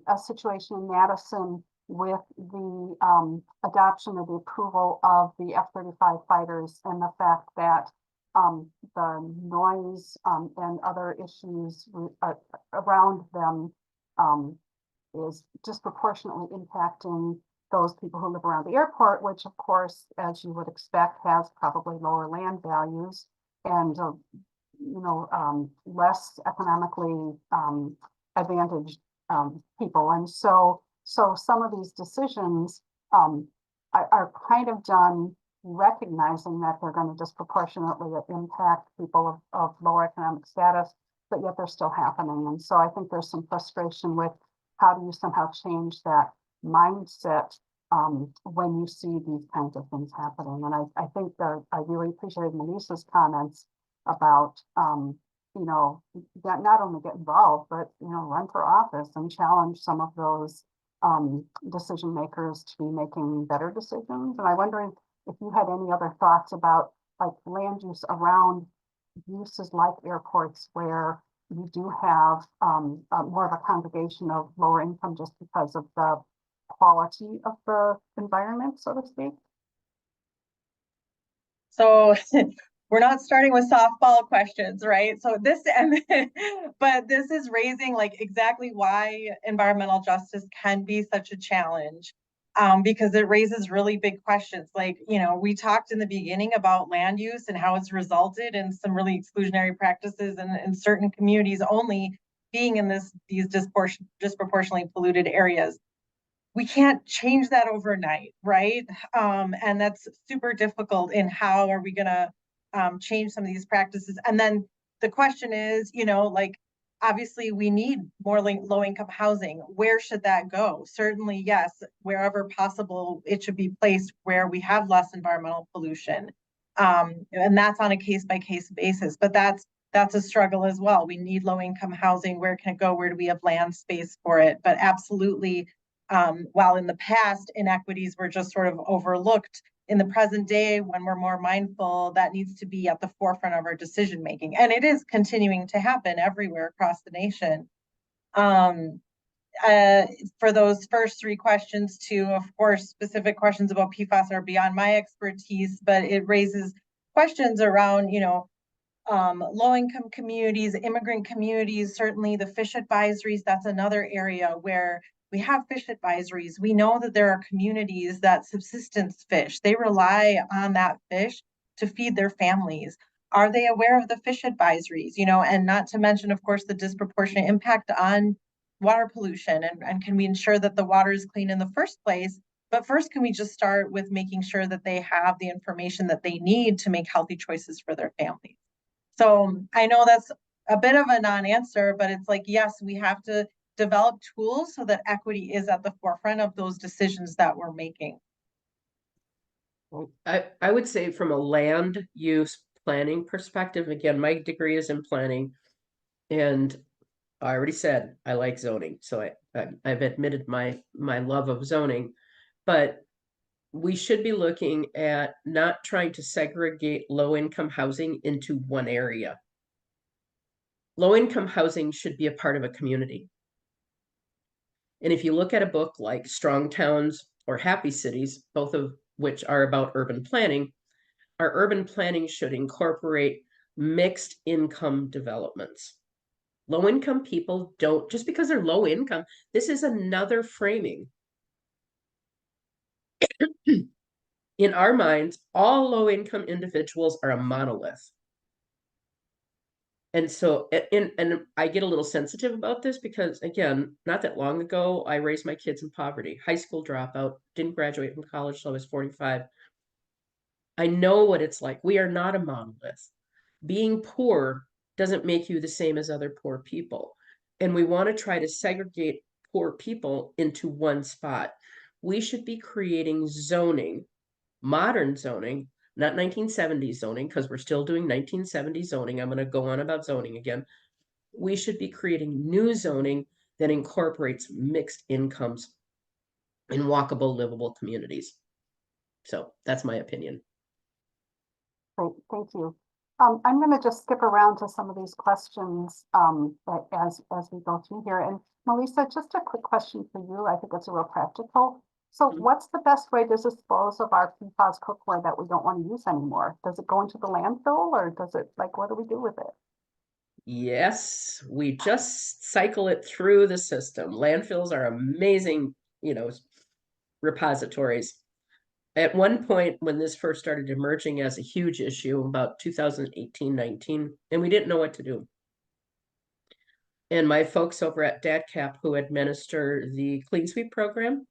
a situation in Madison with the adoption of the approval of the F-35 fighters and the fact that the noise and other issues around them is disproportionately impacting those people who live around the airport, which of course, as you would expect, has probably lower land values and less economically advantaged people. And so some of these decisions are kind of done recognizing that they're going to disproportionately impact people of lower economic status, but yet they're still happening. And so I think there's some frustration with how do you somehow change that mindset when you see these kinds of things happening. And I think that I really appreciated Melissa's comments about, that not only get involved, but, run for office and challenge some of those decision makers to be making better decisions. And I'm wondering if you had any other thoughts about like land use around uses like airports where you do have more of a congregation of lower income just because of the quality of the environment, so to speak. So we're not starting with softball questions, right? So but this is raising like exactly why environmental justice can be such a challenge. Because it raises really big questions. Like, we talked in the beginning about land use and how it's resulted in some really exclusionary practices in certain communities only being in these disproportionately polluted areas. We can't change that overnight, right? And that's super difficult in how are we going to change some of these practices. And then the question is, like, obviously we need more low-income housing. Where should that go? Certainly, yes, wherever possible, it should be placed where we have less environmental pollution. And that's on a case-by-case basis, but that's a struggle as well. We need low-income housing. Where can it go? Where do we have land space for it? But absolutely, while in the past inequities were just sort of overlooked, in the present day, when we're more mindful, that needs to be at the forefront of our decision making. And it is continuing to happen everywhere across the nation. For those first three questions too, of course, specific questions about PFAS are beyond my expertise, but it raises questions around, low-income communities, immigrant communities, certainly the fish advisories. That's another area where we have fish advisories. We know that there are communities that subsistence fish. They rely on that fish to feed their families. Are they aware of the fish advisories? And not to mention, of course, the disproportionate impact on water pollution and can we ensure that the water is clean in the first place? But first, can we just start with making sure that they have the information that they need to make healthy choices for their families? So I know that's a bit of a non-answer, but it's like, yes, we have to develop tools so that equity is at the forefront of those decisions that we're making. Well, I would say from a land use planning perspective, again, my degree is in planning, and I already said I like zoning, so I've admitted my love of zoning, but we should be looking at not trying to segregate low-income housing into one area. Low-income housing should be a part of a community. And if you look at a book like Strong Towns or Happy Cities, both of which are about urban planning, our urban planning should incorporate mixed income developments. Low-income people don't, just because they're low income, this is another framing. In our minds, all low-income individuals are a monolith. And so, and I get a little sensitive about this because, again, not that long ago, I raised my kids in poverty, high school dropout, didn't graduate from college till I was 45. I know what it's like. We are not a monolith. Being poor doesn't make you the same as other poor people. And we want to try to segregate poor people into one spot. we should be creating zoning, modern zoning, not 1970s zoning, because we're still doing 1970 zoning. I'm going to go on about zoning again. We should be creating new zoning that incorporates mixed incomes in walkable, livable communities. So that's my opinion. Great, thank you. I'm gonna just skip around to some of these questions, as we go through here. And Melissa, just a quick question for you. I think it's a real practical. So Mhm. what's the best way to dispose of our PFAS cookware that we don't want to use anymore? Does it go into the landfill, or does it, like, what do we do with it? Yes, we just cycle it through the system. Landfills are amazing, repositories. At one point, when this first started emerging as a huge issue, about 2018, 19, and we didn't know what to do. And my folks over at DATCAP, who administer the Clean Sweep program,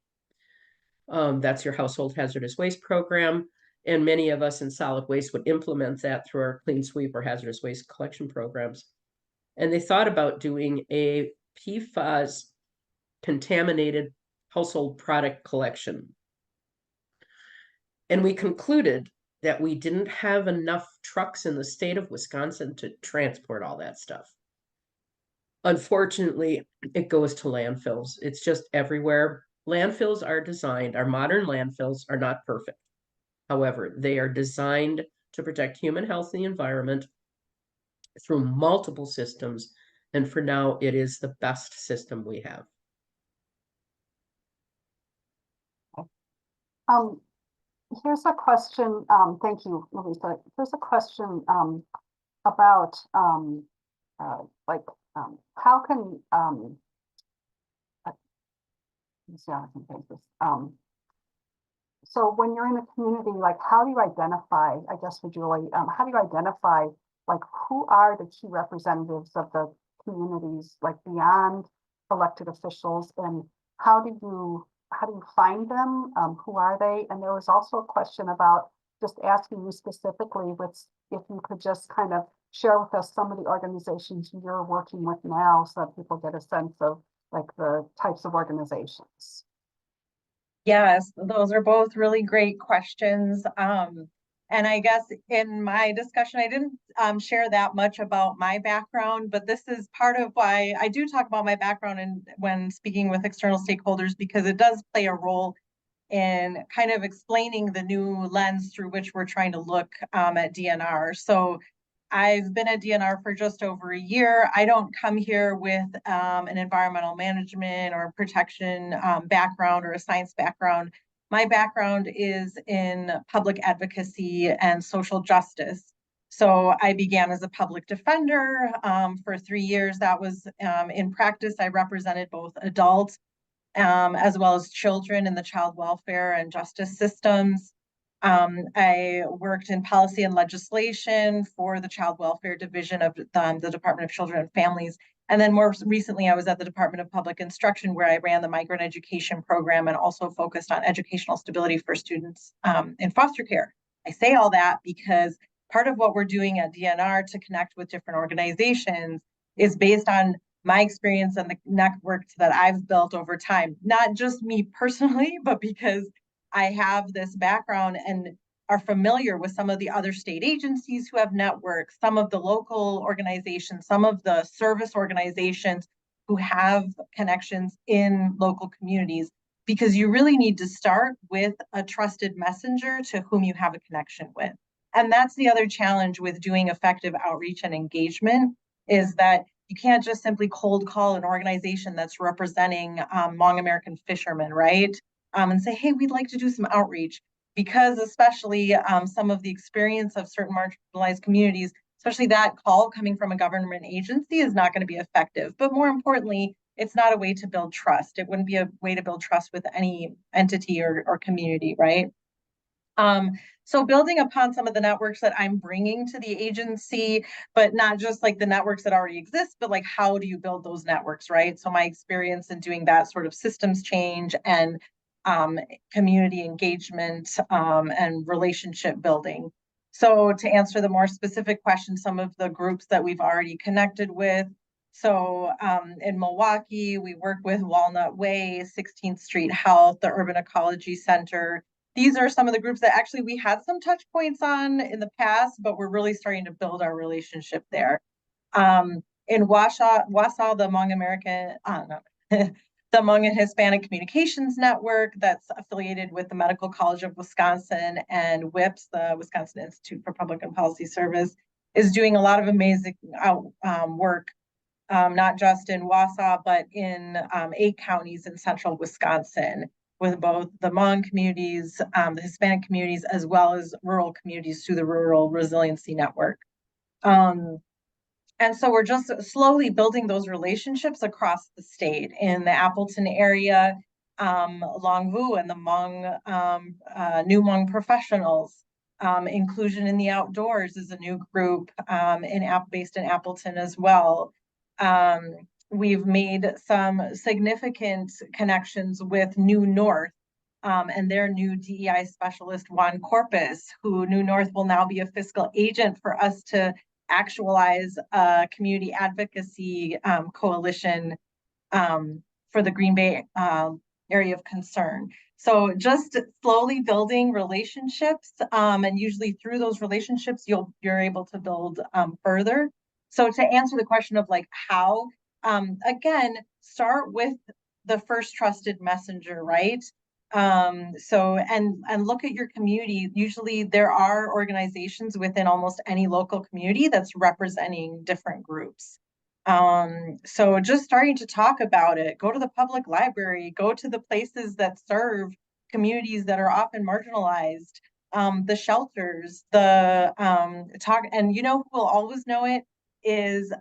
that's your household hazardous waste program, and many of us in solid waste would implement that through our Clean Sweep or hazardous waste collection programs. And they thought about doing a PFAS contaminated household product collection. And we concluded that we didn't have enough trucks in the state of Wisconsin to transport all that stuff. Unfortunately, it goes to landfills. It's just everywhere. Landfills are designed, our modern landfills are not perfect. However, they are designed to protect human health and the environment through multiple systems. And for now, it is the best system we have. Here's a question, thank you, Melissa. Here's a question, about, like, how can, let's see how I can phrase this. So when you're in a community, like, how do you identify, I guess for Julie, how do you identify, like, who are the key representatives of the communities, like, beyond elected officials, and how do you find them? Who are they? And there was also a question about just asking you specifically with, if you could just kind of share with us some of the organizations you're working with now, so that people get a sense of, like, the types of organizations. Yes, those are both really great questions. And I guess in my discussion, I didn't share that much about my background, but this is part of why I do talk about my background and when speaking with external stakeholders, because it does play a role in kind of explaining the new lens through which we're trying to look at DNR. So I've been at DNR for just over a year. I don't come here with an environmental management or protection background or a science background. My background is in public advocacy and social justice. So I began as a public defender for 3 years. That was in practice, I represented both adults as well as children in the child welfare and justice systems. I worked in policy and legislation for the Child Welfare Division of the Department of Children and Families. And then more recently, I was at the Department of Public Instruction, where I ran the migrant education program and also focused on educational stability for students in foster care. I say all that because part of what we're doing at DNR to connect with different organizations is based on my experience and the networks that I've built over time, not just me personally, but because I have this background and are familiar with some of the other state agencies who have networks, some of the local organizations, some of the service organizations who have connections in local communities, because you really need to start with a trusted messenger to whom you have a connection with. And that's the other challenge with doing effective outreach and engagement, is that you can't just simply cold call an organization that's representing Hmong American fishermen, right? And say, hey, we'd like to do some outreach, because especially some of the experience of certain marginalized communities, especially that call coming from a government agency, is not going to be effective. But more importantly, it's not a way to build trust. It wouldn't be a way to build trust with any entity or community, right? So building upon some of the networks that I'm bringing to the agency, but not just like the networks that already exist, but like, how do you build those networks, right? So my experience in doing that sort of systems change and community engagement and relationship building. So to answer the more specific question, some of the groups that we've already connected with, So in Milwaukee, we work with Walnut Way, 16th Street Health, the Urban Ecology Center. These are some of the groups that actually we had some touch points on in the past, but we're really starting to build our relationship there. In Wausau, the Hmong American, the Hmong and Hispanic Communications Network that's affiliated with the Medical College of Wisconsin, and WIPS, the Wisconsin Institute for Public and Policy Service, is doing a lot of amazing work, not just in Wausau, but in 8 counties in central Wisconsin, with both the Hmong communities, the Hispanic communities, as well as rural communities through the Rural Resiliency Network. And so we're just slowly building those relationships across the state. In the Appleton area, Long Vu and the Hmong, New Hmong Professionals. Inclusion in the Outdoors is a new group based in Appleton as well. We've made some significant connections with New North and their new DEI specialist, Juan Corpus, who New North will now be a fiscal agent for us to actualize a community advocacy coalition for the Green Bay area of concern. So just slowly building relationships, and usually through those relationships, you're able to build further. So to answer the question of like how, again, start with the first trusted messenger, right? So and look at your community. Usually there are organizations within almost any local community that's representing different groups. So just starting to talk about it, go to the public library, go to the places that serve communities that are often marginalized, the shelters, the talk, and you know who will always know it is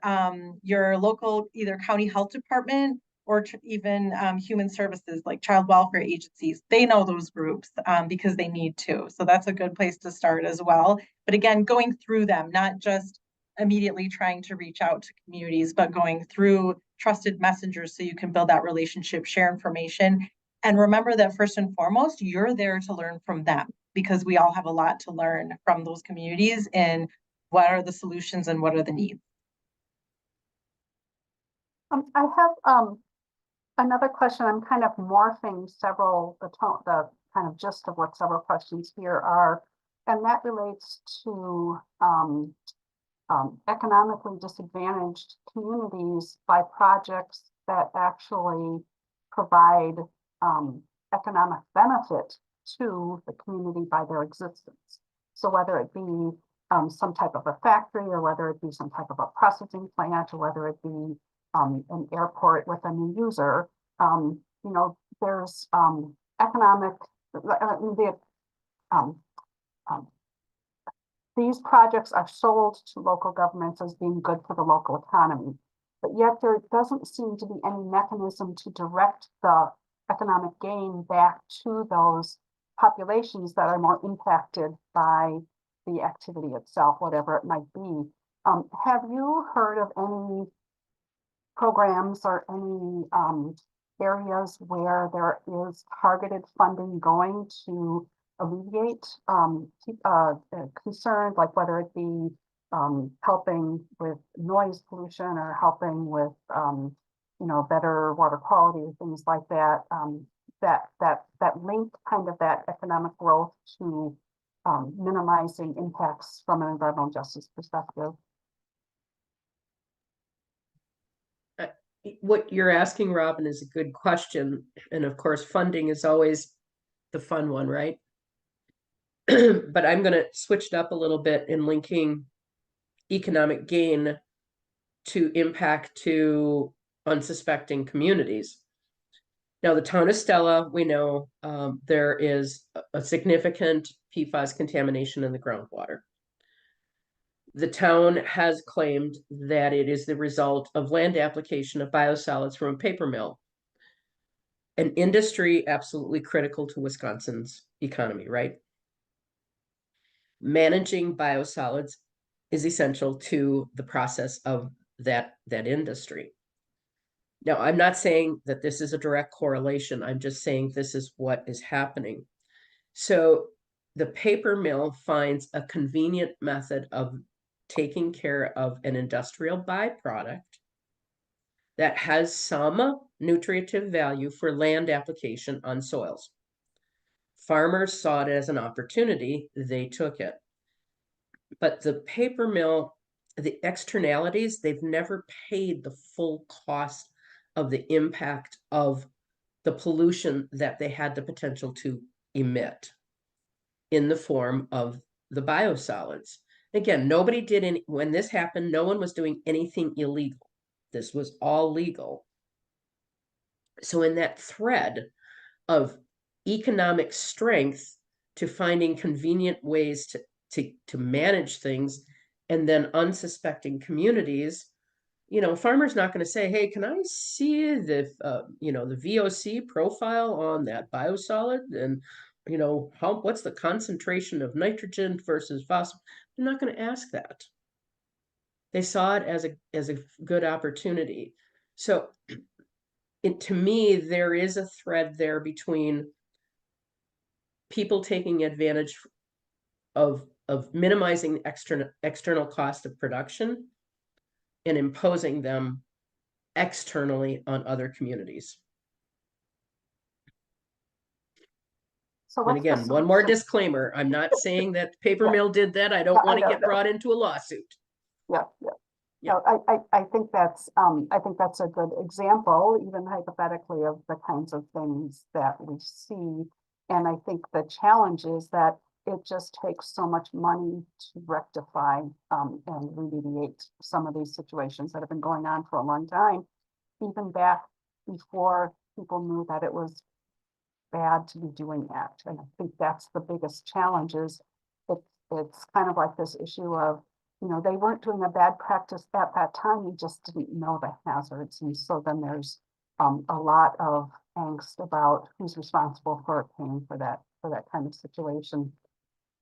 your local either county health department or even human services like child welfare agencies. They know those groups because they need to. So that's a good place to start as well. But again, going through them, not just immediately trying to reach out to communities, but going through trusted messengers so you can build that relationship, share information. And remember that first and foremost, you're there to learn from them because we all have a lot to learn from those communities and what are the solutions and what are the needs. I have another question. I'm kind of morphing the kind of gist of what several questions here are, and that relates to economically disadvantaged communities by projects that actually provide economic benefit to the community by their existence. So whether it be some type of a factory, or whether it be some type of a processing plant, or whether it be an airport with a new user, you know, there's economic, these projects are sold to local governments as being good for the local economy, but yet there doesn't seem to be any mechanism to direct the economic gain back to those populations that are more impacted by the activity itself, whatever it might be. Have you heard of any programs or any areas where there is targeted funding going to alleviate concern, like whether it be helping with noise pollution or helping with you know, better water quality or things like that, that link kind of that economic growth to minimizing impacts from an environmental justice perspective? What you're asking, Robin, is a good question. And of course, funding is always the fun one, right? But I'm going to switch it up a little bit in linking economic gain to impact to unsuspecting communities. Now, the town of Stella, we know there is a significant PFAS contamination in the groundwater. The town has claimed that it is the result of land application of biosolids from a paper mill, an industry absolutely critical to Wisconsin's economy, right? Managing biosolids is essential to the process of that industry. Now, I'm not saying that this is a direct correlation. I'm just saying this is what is happening. So the paper mill finds a convenient method of taking care of an industrial byproduct that has some nutritive value for land application on soils. Farmers saw it as an opportunity, they took it. But the paper mill, the externalities, they've never paid the full cost of the impact of the pollution that they had the potential to emit in the form of the biosolids. Again, nobody did any, when this happened, no one was doing anything illegal. This was all legal. So in that thread of economic strength to finding convenient ways to manage things, and then unsuspecting communities, you know, farmers not going to say, hey, can I see the you know, the VOC profile on that biosolid, and you know, what's the concentration of nitrogen versus phosphorus? They're not going to ask that. They saw it as a good opportunity. So to me, there is a thread there between people taking advantage of minimizing external cost of production and imposing them externally on other communities. So And what's the again, one more solution? disclaimer, I'm not saying that paper Yeah. mill did that. I No, don't I want to know, get no. brought into a lawsuit. Yeah, yeah. Yeah. No, I think that's a good example, even hypothetically, of the kinds of things that we see. And I think the challenge is that it just takes so much money to rectify and remediate some of these situations that have been going on for a long time, even back before people knew that it was bad to be doing that. And I think that's the biggest challenge is it's kind of like this issue of, you know, they weren't doing a bad practice at that time, you just didn't know the hazards. And so then there's a lot of angst about who's responsible for paying for that kind of situation.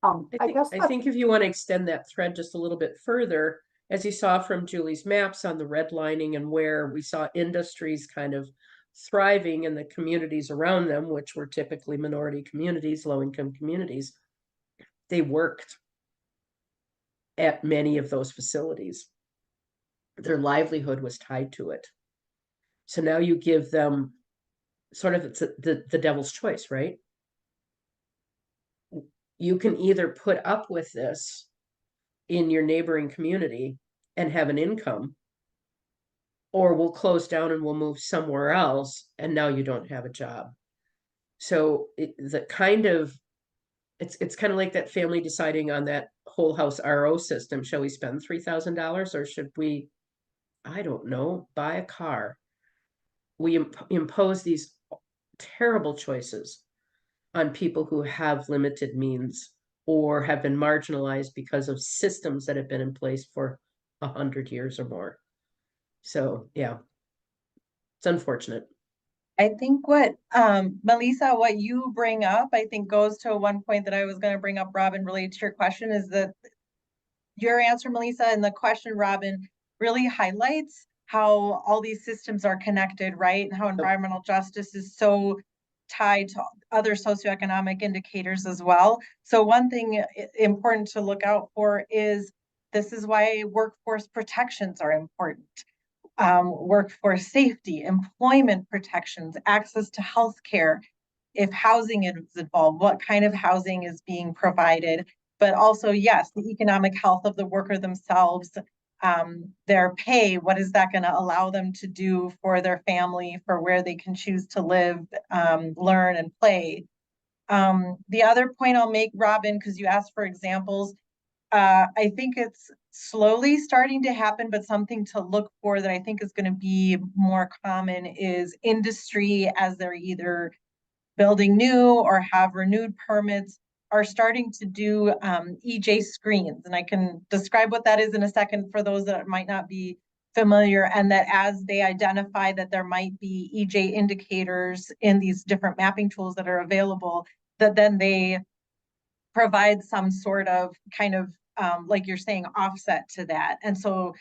I guess I think if you want to extend that thread just a little bit further, as you saw from Julie's maps on the redlining and where we saw industries kind of thriving in the communities around them, which were typically minority communities, low-income communities, they worked at many of those facilities. Their livelihood was tied to it. So now you give them sort of the devil's choice, right? You can either put up with this in your neighboring community and have an income, or we'll close down and we'll move somewhere else, and now you don't have a job. So it's kind of like that family deciding on that whole house RO system. Shall we spend $3,000 or should we, I don't know, buy a car? We impose these terrible choices on people who have limited means or have been marginalized because of systems that have been in place for 100 years or more. So yeah, it's unfortunate. I think what, Melissa, what you bring up, I think goes to one point that I was going to bring up, Robin, related to your question, is that your answer, Melissa, and the question, Robin, really highlights how all these systems are connected, right? And how environmental justice is so tied to other socioeconomic indicators as well. So one thing important to look out for is, this is why workforce protections are important. Workforce safety, employment protections, access to healthcare, if housing is involved, what kind of housing is being provided, but also, yes, the economic health of the worker themselves, their pay, what is that going to allow them to do for their family, for where they can choose to live, learn, and play. The other point I'll make, Robin, because you asked for examples, I think it's slowly starting to happen, but something to look for that I think is going to be more common is industry, as they're either building new or have renewed permits, are starting to do EJ screens. And I can describe what that is in a second for those that might not be familiar, and that as they identify that there might be EJ indicators in these different mapping tools that are available, that then they provide some sort of kind of, like you're saying, offset to that. And so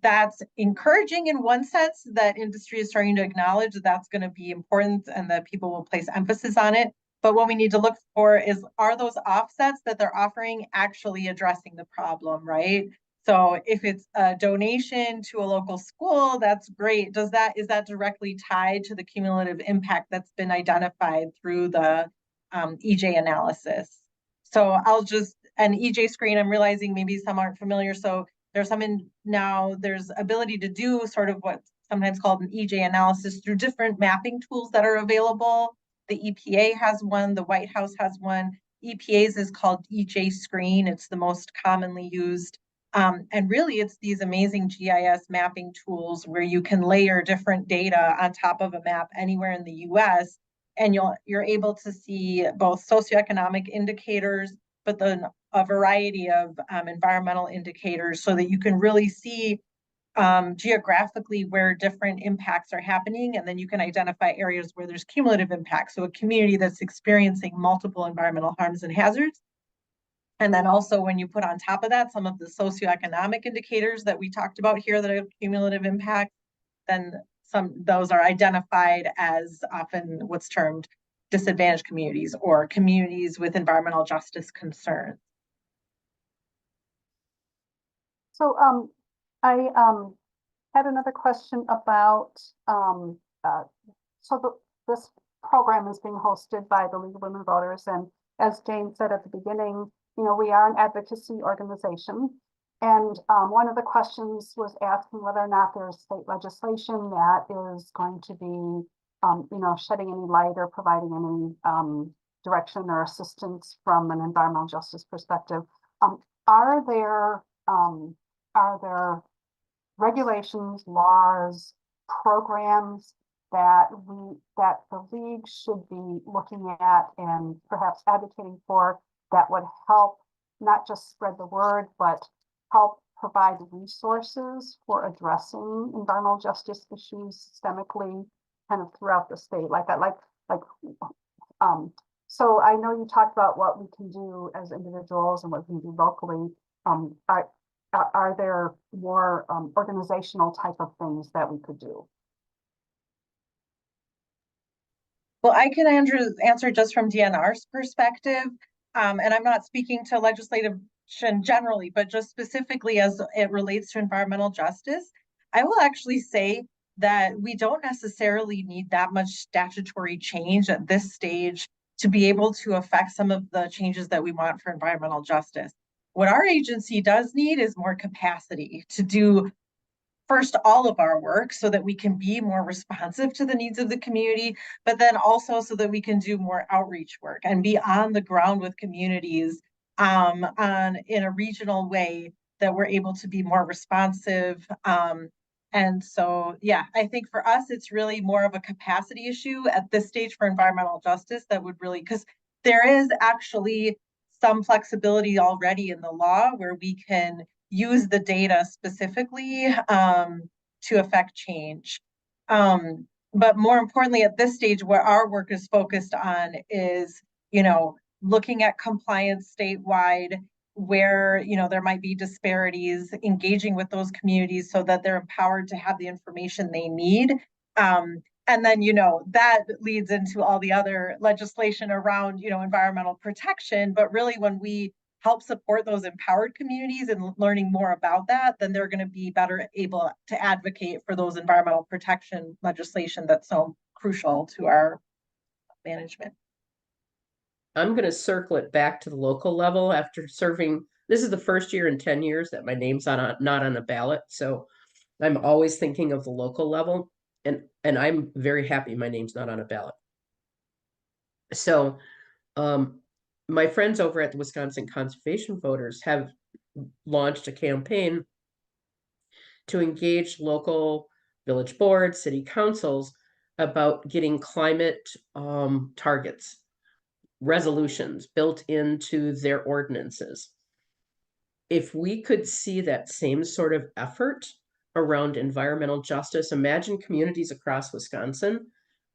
that's encouraging in one sense, that industry is starting to acknowledge that that's going to be important and that people will place emphasis on it. But what we need to look for is, are those offsets that they're offering actually addressing the problem, right? So if it's a donation to a local school, that's great. Is that directly tied to the cumulative impact that's been identified through the EJ analysis? So an EJ screen, I'm realizing maybe some aren't familiar. So there's there's ability to do sort of what's sometimes called an EJ analysis through different mapping tools that are available. The EPA has one, the White House has one. EPA's is called EJ Screen. It's the most commonly used. And really, it's these amazing GIS mapping tools where you can layer different data on top of a map anywhere in the US, and you're able to see both socioeconomic indicators, but then a variety of environmental indicators so that you can really see geographically where different impacts are happening, and then you can identify areas where there's cumulative impacts. So a community that's experiencing multiple environmental harms and hazards. And then also when you put on top of that some of the socioeconomic indicators that we talked about here that have cumulative impact, then those are identified as often what's termed disadvantaged communities or communities with environmental justice concerns. So I had another question about this program is being hosted by the League of Women Voters, and as Jane said at the beginning, you know, we are an advocacy organization, and one of the questions was asking whether or not there's state legislation that is going to be you know, shedding any light or providing any direction or assistance from an environmental justice perspective. Are there regulations, laws, programs that the league should be looking at and perhaps advocating for that would help not just spread the word, but help provide resources for addressing environmental justice issues systemically kind of throughout the state like that? So I know you talked about what we can do as individuals and what we can do locally. Are there more organizational type of things that we could do? Well, I can answer just from DNR's perspective, and I'm not speaking to legislation generally, but just specifically as it relates to environmental justice. I will actually say that we don't necessarily need that much statutory change at this stage to be able to affect some of the changes that we want for environmental justice. What our agency does need is more capacity to do first all of our work so that we can be more responsive to the needs of the community, but then also so that we can do more outreach work and be on the ground with communities in a regional way that we're able to be more responsive. And so, yeah, I think for us, it's really more of a capacity issue at this stage for environmental justice that would really, because there is actually some flexibility already in the law where we can use the data specifically to affect change. But more importantly, at this stage, what our work is focused on is, you know, looking at compliance statewide, where, you know, there might be disparities, engaging with those communities so that they're empowered to have the information they need. And then, you know, that leads into all the other legislation around, you know, environmental protection. But really, when we help support those empowered communities and learning more about that, then they're going to be better able to advocate for those environmental protection legislation that's so crucial to our management. I'm going to circle it back to the local level after serving. This is the first year in 10 years that my name's not on a ballot. So I'm always thinking of the local level, and I'm very happy my name's not on a ballot. So my friends over at the Wisconsin Conservation Voters have launched a campaign to engage local village boards, city councils about getting climate targets, resolutions built into their ordinances. If we could see that same sort of effort around environmental justice, imagine communities across Wisconsin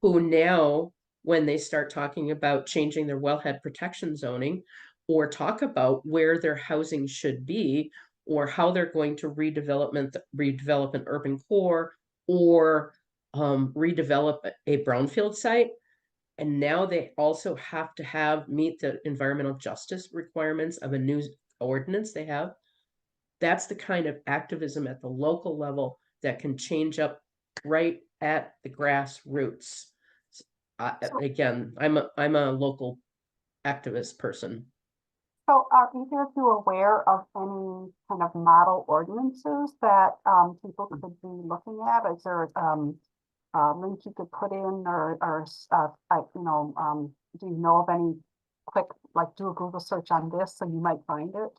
who now, when they start talking about changing their wellhead protection zoning, or talk about where their housing should be, or how they're going to redevelop an urban core, or redevelop a brownfield site. And now they also have to meet the environmental justice requirements of a new ordinance they have. That's the kind of activism at the local level that can change up right at the grassroots. Again, I'm a local activist person. So are either of you aware of any kind of model ordinances that people could be looking at? Is there a link you could put in do you know of any quick, like do a Google search on this and you might find it?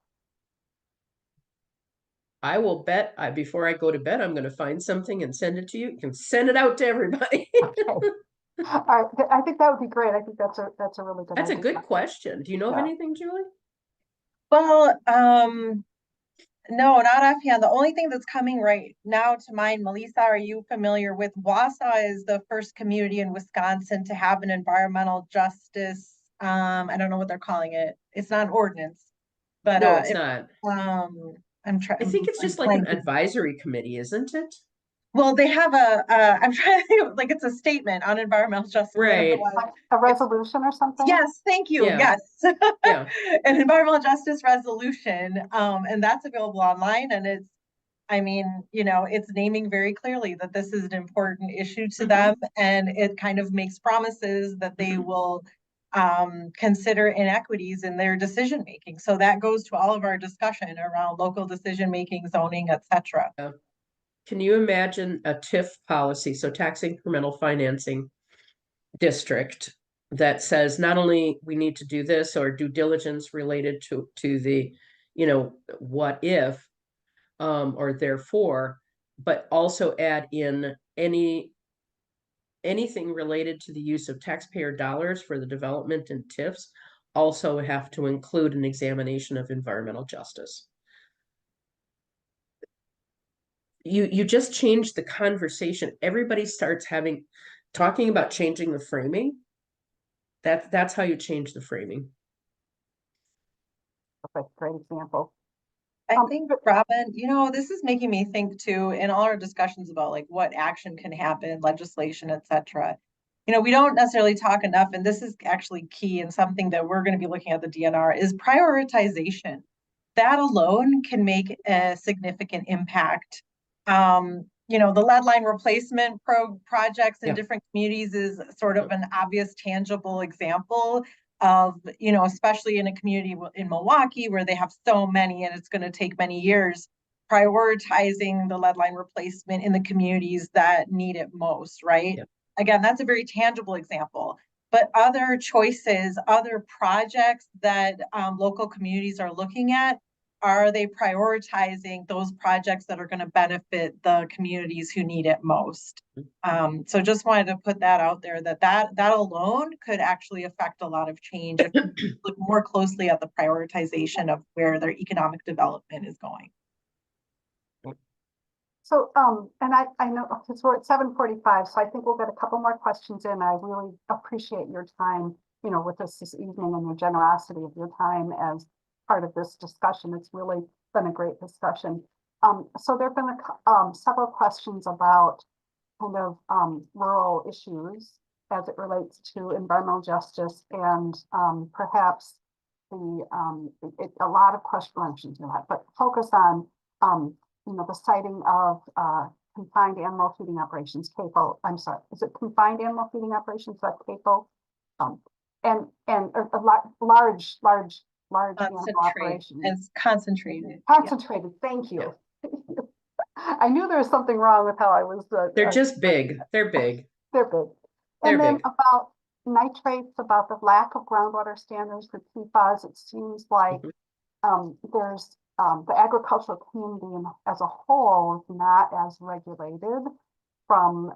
I will bet before I go to bed, I'm going to find something and send it to you. You can send it out to everybody. Okay. All right, I think that would be great. I think that's a really good That's a idea. good question. Do you know of Yeah. anything, Julie? Well, no, not offhand. The only thing that's coming right now to mind, Melissa, are you familiar with Wausau is the first community in Wisconsin to have an environmental justice, I don't know what they're calling it. It's not an ordinance, but No, it's not. I'm trying. I think it's just like an advisory committee, isn't it? Well, they have I'm trying to think of, like, it's a statement on environmental justice. Right. Like a resolution or something? Yes, thank you. Yeah. Yes. Yeah. An environmental justice resolution. And that's available online. And it's, I mean, it's naming very clearly that this is an important issue to them. And it kind of makes promises that they will consider inequities in their decision making. So that goes to all of our discussion around local decision making, zoning, etc. Yeah. Can you imagine a TIF policy, so tax incremental financing district, that says not only we need to do this or due diligence related to the, what if, or therefore, but also add in anything related to the use of taxpayer dollars for the development and TIFs also have to include an examination of environmental justice. You just change the conversation. Everybody starts talking about changing the framing. That's how you change the framing. Okay, great example. I think, Robin, this is making me think too, in all our discussions about like what action can happen, legislation, etc. We don't necessarily talk enough, and this is actually key and something that we're going to be looking at the DNR is prioritization. That alone can make a significant impact. The lead line replacement projects in different communities is sort of an obvious, tangible example of, especially in a community in Milwaukee where they have so many and it's going to take many years, prioritizing the lead line replacement in the communities that need it most, right? Yep. Again, that's a very tangible example. But other choices, other projects that local communities are looking at, are they prioritizing those projects that are going to benefit the communities who need it most? So just wanted to put that out there that alone could actually affect a lot of change if you look more closely at the prioritization of where their economic development is going. So, and I know because we're at 7:45, so I think we'll get a couple more questions in. I really appreciate your time, with us this evening and your generosity of your time as part of this discussion. It's really been a great discussion. So there have been several questions about kind of rural issues as it relates to environmental justice and perhaps a lot of questions, but focus on the siting of confined animal feeding operations, CAFO. I'm sorry, is it confined animal feeding operations, like CAFO? And a large animal operations. It's concentrated. Concentrated, yeah. Thank you. Yeah. I knew there was something wrong with how I was. They're just big. They're big. They're big. And then about nitrates, about the lack of groundwater standards for PFAS, it seems like there's the agricultural community as a whole is not as regulated from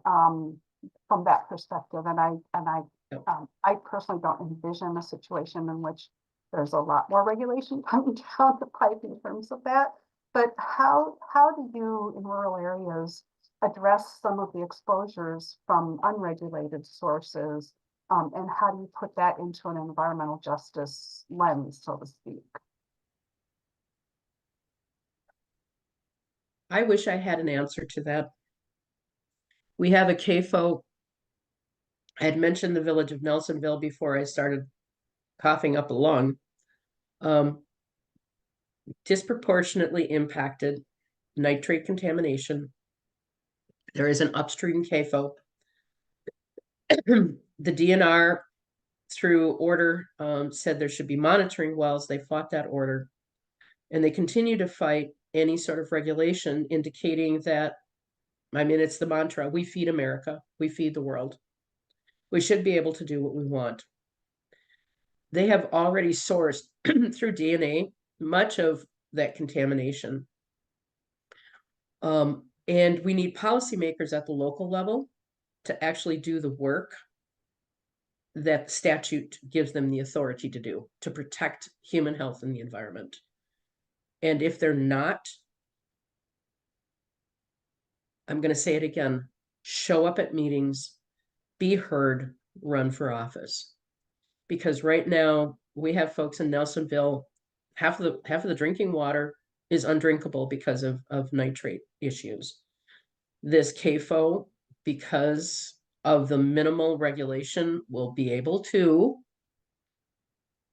that perspective. And I personally don't envision a situation in which there's a lot more regulation coming down the pipe in terms of that. But how do you in rural areas address some of the exposures from unregulated sources? And how do you put that into an environmental justice lens, so to speak? I wish I had an answer to that. We have a CAFO. I had mentioned the village of Nelsonville before I started coughing up a lung. disproportionately impacted nitrate contamination. There is an upstream CAFO. The DNR, through order, said there should be monitoring wells. They fought that order. And they continue to fight any sort of regulation indicating that, I mean, it's the mantra, we feed America, we feed the world. We should be able to do what we want. They have already sourced through DNA much of that contamination. And we need policymakers at the local level to actually do the work that the statute gives them the authority to do, to protect human health and the environment. And if they're not, I'm going to say it again, show up at meetings, be heard, run for office. Because right now we have folks in Nelsonville, half of the drinking water is undrinkable because of nitrate issues. This CAFO, because of the minimal regulation, will be able to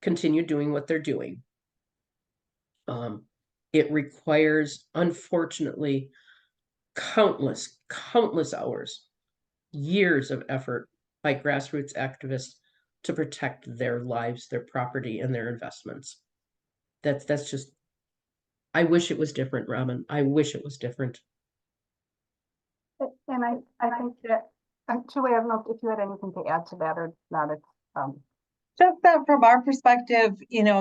continue doing what they're doing. It requires, unfortunately, countless hours, years of effort by grassroots activists to protect their lives, their property, and their investments. That's just, I wish it was different, Robin. I wish it was different. And I think that, Julie, I don't know if you had anything to add to that or not. It's, Just that from our perspective,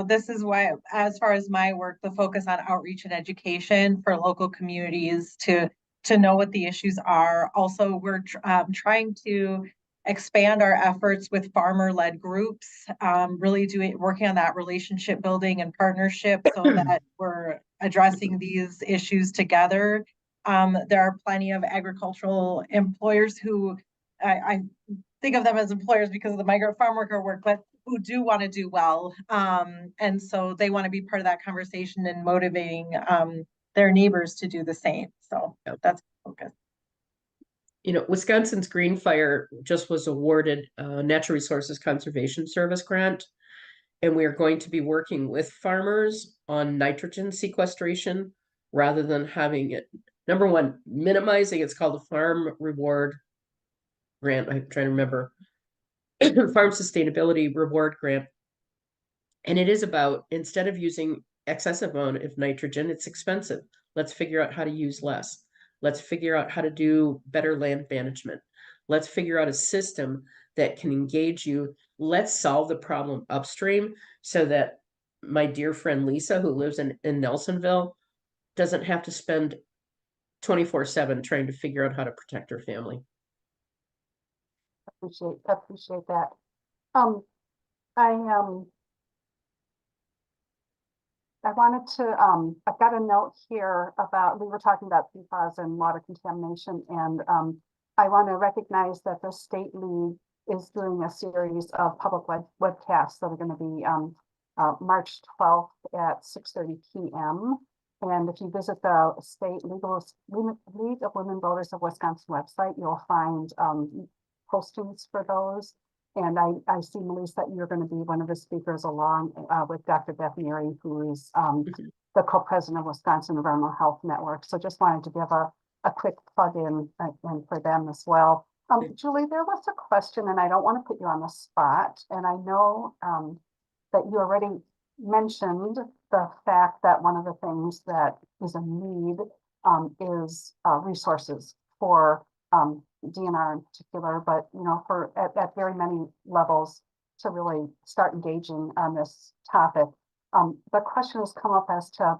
this is why, as far as my work, the focus on outreach and education for local communities to know what the issues are. Also, we're trying to expand our efforts with farmer-led groups, really working on that relationship building and partnership so that we're addressing these issues together. There are plenty of agricultural employers who I think of them as employers because of the migrant farm worker work, but who do want to do well. And so they want to be part of that conversation and motivating their neighbors to do the same. So that's focus. Wisconsin's Green Fire just was awarded a Natural Resources Conservation Service grant, and we are going to be working with farmers on nitrogen sequestration rather than having it, number one, minimizing, it's called a Farm Reward Grant. I'm trying to remember. Farm Sustainability Reward Grant. And it is about, instead of using excessive amount of nitrogen, it's expensive. Let's figure out how to use less. Let's figure out how to do better land management. Let's figure out a system that can engage you. Let's solve the problem upstream so that my dear friend Lisa, who lives in Nelsonville, doesn't have to spend 24/7 trying to figure out how to protect her family. appreciate that. I wanted to, I've got a note here about, we were talking about PFAS and water contamination, and I want to recognize that the State League is doing a series of public webcasts that are going to be March 12th at 6:30 p.m. And if you visit the State League of Women Voters of Wisconsin website, you'll find postings for those. And I see, Melissa, you're going to be one of the speakers along with Dr. Beth Neary, who is the co-president of Wisconsin Environmental Health Network. So just wanted to give a quick plug in for them as well. Julie, there was a question, and I don't want to put you on the spot. And I know that you already mentioned the fact that one of the things that is a need is resources for DNR in particular, but for at very many levels to really start engaging on this topic. The question has come up as to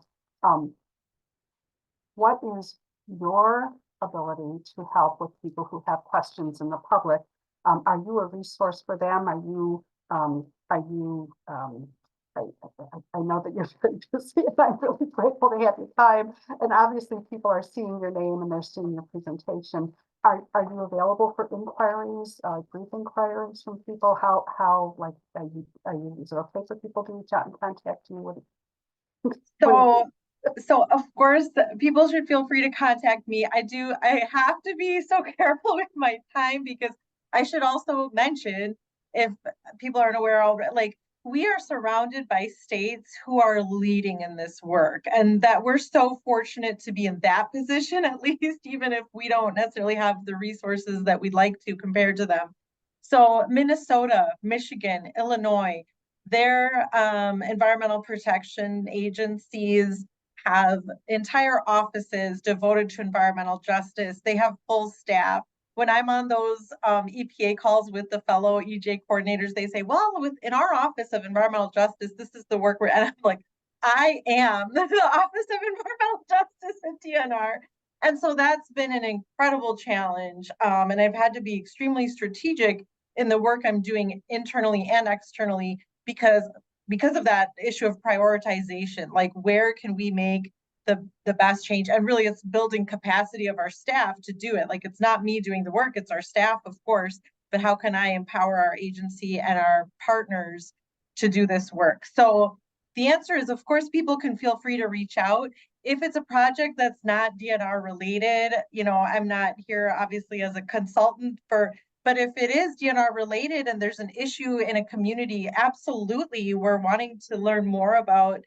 what is your ability to help with people who have questions in the public? Are you a resource for them? I know that you're very busy, and I'm really grateful to have your time. And obviously, people are seeing your name and they're seeing your presentation. Are you available for inquiries, brief inquiries from people? How like is it okay for people to reach out and contact you? So of course, people should feel free to contact me. I have to be so careful with my time because I should also mention, if people aren't aware already, like we are surrounded by states who are leading in this work, and that we're so fortunate to be in that position, at least, even if we don't necessarily have the resources that we'd like to compared to them. So Minnesota, Michigan, Illinois, their environmental protection agencies have entire offices devoted to environmental justice. They have full staff. When I'm on those EPA calls with the fellow EJ coordinators, they say, well, in our Office of Environmental Justice, this is the work we're, and I'm like, I am the Office of Environmental Justice at DNR. And so that's been an incredible challenge. And I've had to be extremely strategic in the work I'm doing internally and externally because of that issue of prioritization. Like, where can we make the best change? And really, it's building capacity of our staff to do it. Like, it's not me doing the work, it's our staff, of course, but how can I empower our agency and our partners to do this work? So the answer is, of course, people can feel free to reach out. If it's a project that's not DNR related, I'm not here obviously as a consultant but if it is DNR related and there's an issue in a community, absolutely, we're wanting to learn more about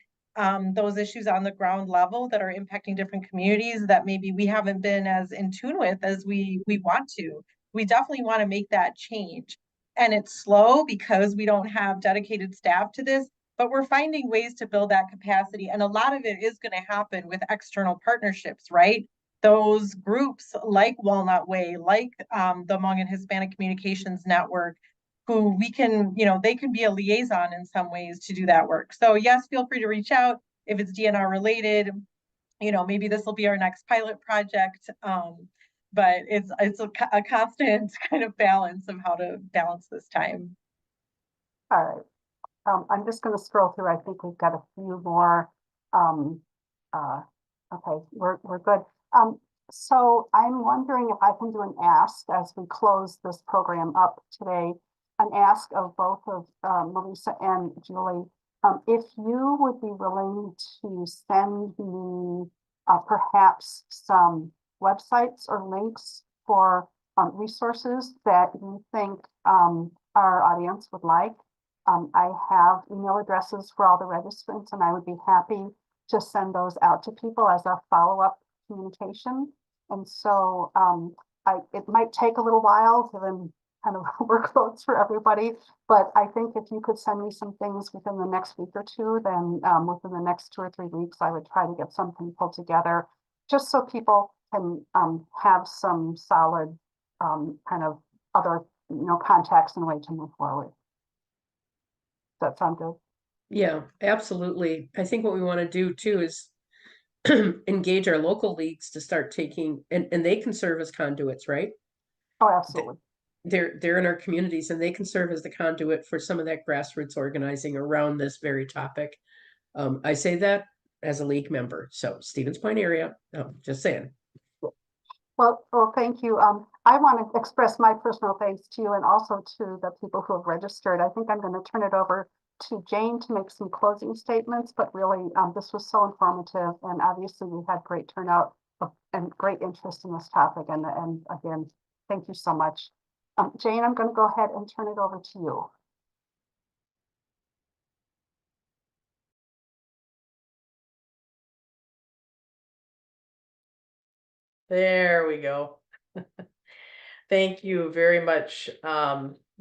those issues on the ground level that are impacting different communities that maybe we haven't been as in tune with as we want to. We definitely want to make that change. And it's slow because we don't have dedicated staff to this, but we're finding ways to build that capacity. And a lot of it is going to happen with external partnerships, right? Those groups like Walnut Way, like the Hmong and Hispanic Communications Network, who we can, they can be a liaison in some ways to do that work. So yes, feel free to reach out if it's DNR related. Maybe this will be our next pilot project. But it's a constant kind of balance of how to balance this time. All right. I'm just going to scroll through. I think we've got a few more. Okay, we're good. So I'm wondering if I can do an ask as we close this program up today, an ask of both of Melissa and Julie. If you would be willing to send me perhaps some websites or links for resources that you think our audience would like. I have email addresses for all the registrants, and I would be happy to send those out to people as a follow-up communication. And so it might take a little while given kind of workloads for everybody, but I think if you could send me some things within the next week or two, then within the next 2 or 3 weeks, I would try to get something pulled together just so people can have some solid kind of other contacts and way to move forward. Does that sound good? Yeah, absolutely. I think what we want to do too is engage our local leagues to start taking, and they can serve as conduits, right? Oh, absolutely. They're in our communities and they can serve as the conduit for some of that grassroots organizing around this very topic. I say that as a league member. So Stevens Point area, just saying. Well, thank you. I want to express my personal thanks to you and also to the people who have registered. I think I'm going to turn it over to Jane to make some closing statements, but really this was so informative, and obviously we had great turnout and great interest in this topic. And again, thank you so much. Jane, I'm going to go ahead and turn it over to you. There we go. Thank you very much,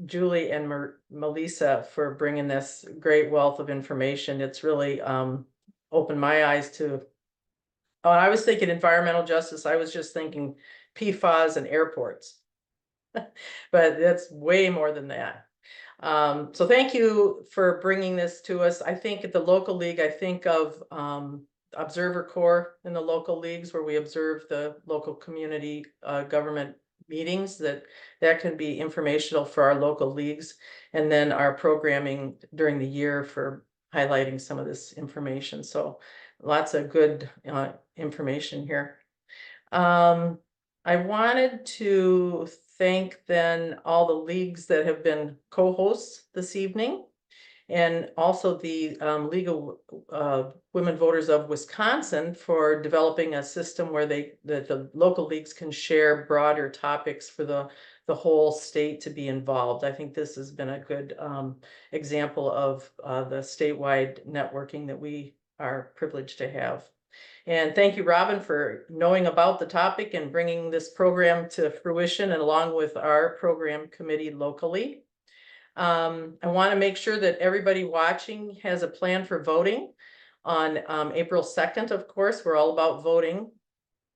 Julie and Melissa, for bringing this great wealth of information. It's really opened my eyes to, I was thinking environmental justice. I was just thinking PFAS and airports, but that's way more than that. So thank you for bringing this to us. I think at the local league, I think of Observer Corps in the local leagues where we observe the local community government meetings. That can be informational for our local leagues, and then our programming during the year for highlighting some of this information. So lots of good information here. I wanted to thank then all the leagues that have been co-hosts this evening. and also the League of Women Voters of Wisconsin for developing a system where the local leagues can share broader topics for the whole state to be involved. I think this has been a good example of the statewide networking that we are privileged to have. And thank you, Robin, for knowing about the topic and bringing this program to fruition, and along with our program committee locally. I want to make sure that everybody watching has a plan for voting on April 2nd. Of course, we're all about voting.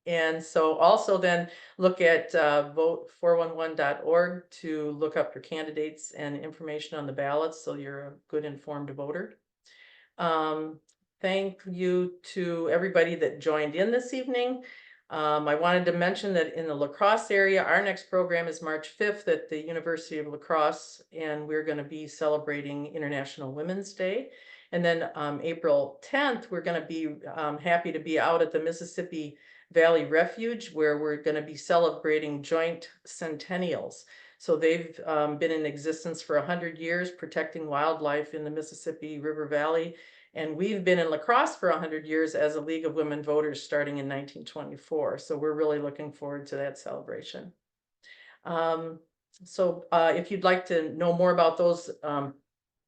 And so also then look at vote411.org to look up your candidates and information on the ballots, so you're a good informed voter. Thank you to everybody that joined in this evening. I wanted to mention that in the La Crosse area, our next program is March 5th at the University of La Crosse, and we're going to be celebrating International Women's Day. And then April 10th, we're going to be happy to be out at the Mississippi Valley Refuge, where we're going to be celebrating joint centennials. So they've been in existence for 100 years, protecting wildlife in the Mississippi River Valley. And we've been in La Crosse for 100 years as a League of Women Voters starting in 1924. So we're really looking forward to that celebration. If you'd like to know more about those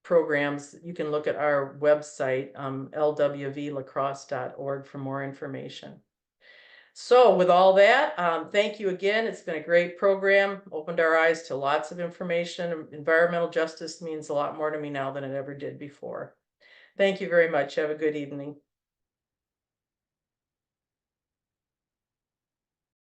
programs, you can look at our website, lwvlacrosse.org, for more information. So with all that, thank you again. It's been a great program, opened our eyes to lots of information. Environmental justice means a lot more to me now than it ever did before. Thank you very much. Have a good evening.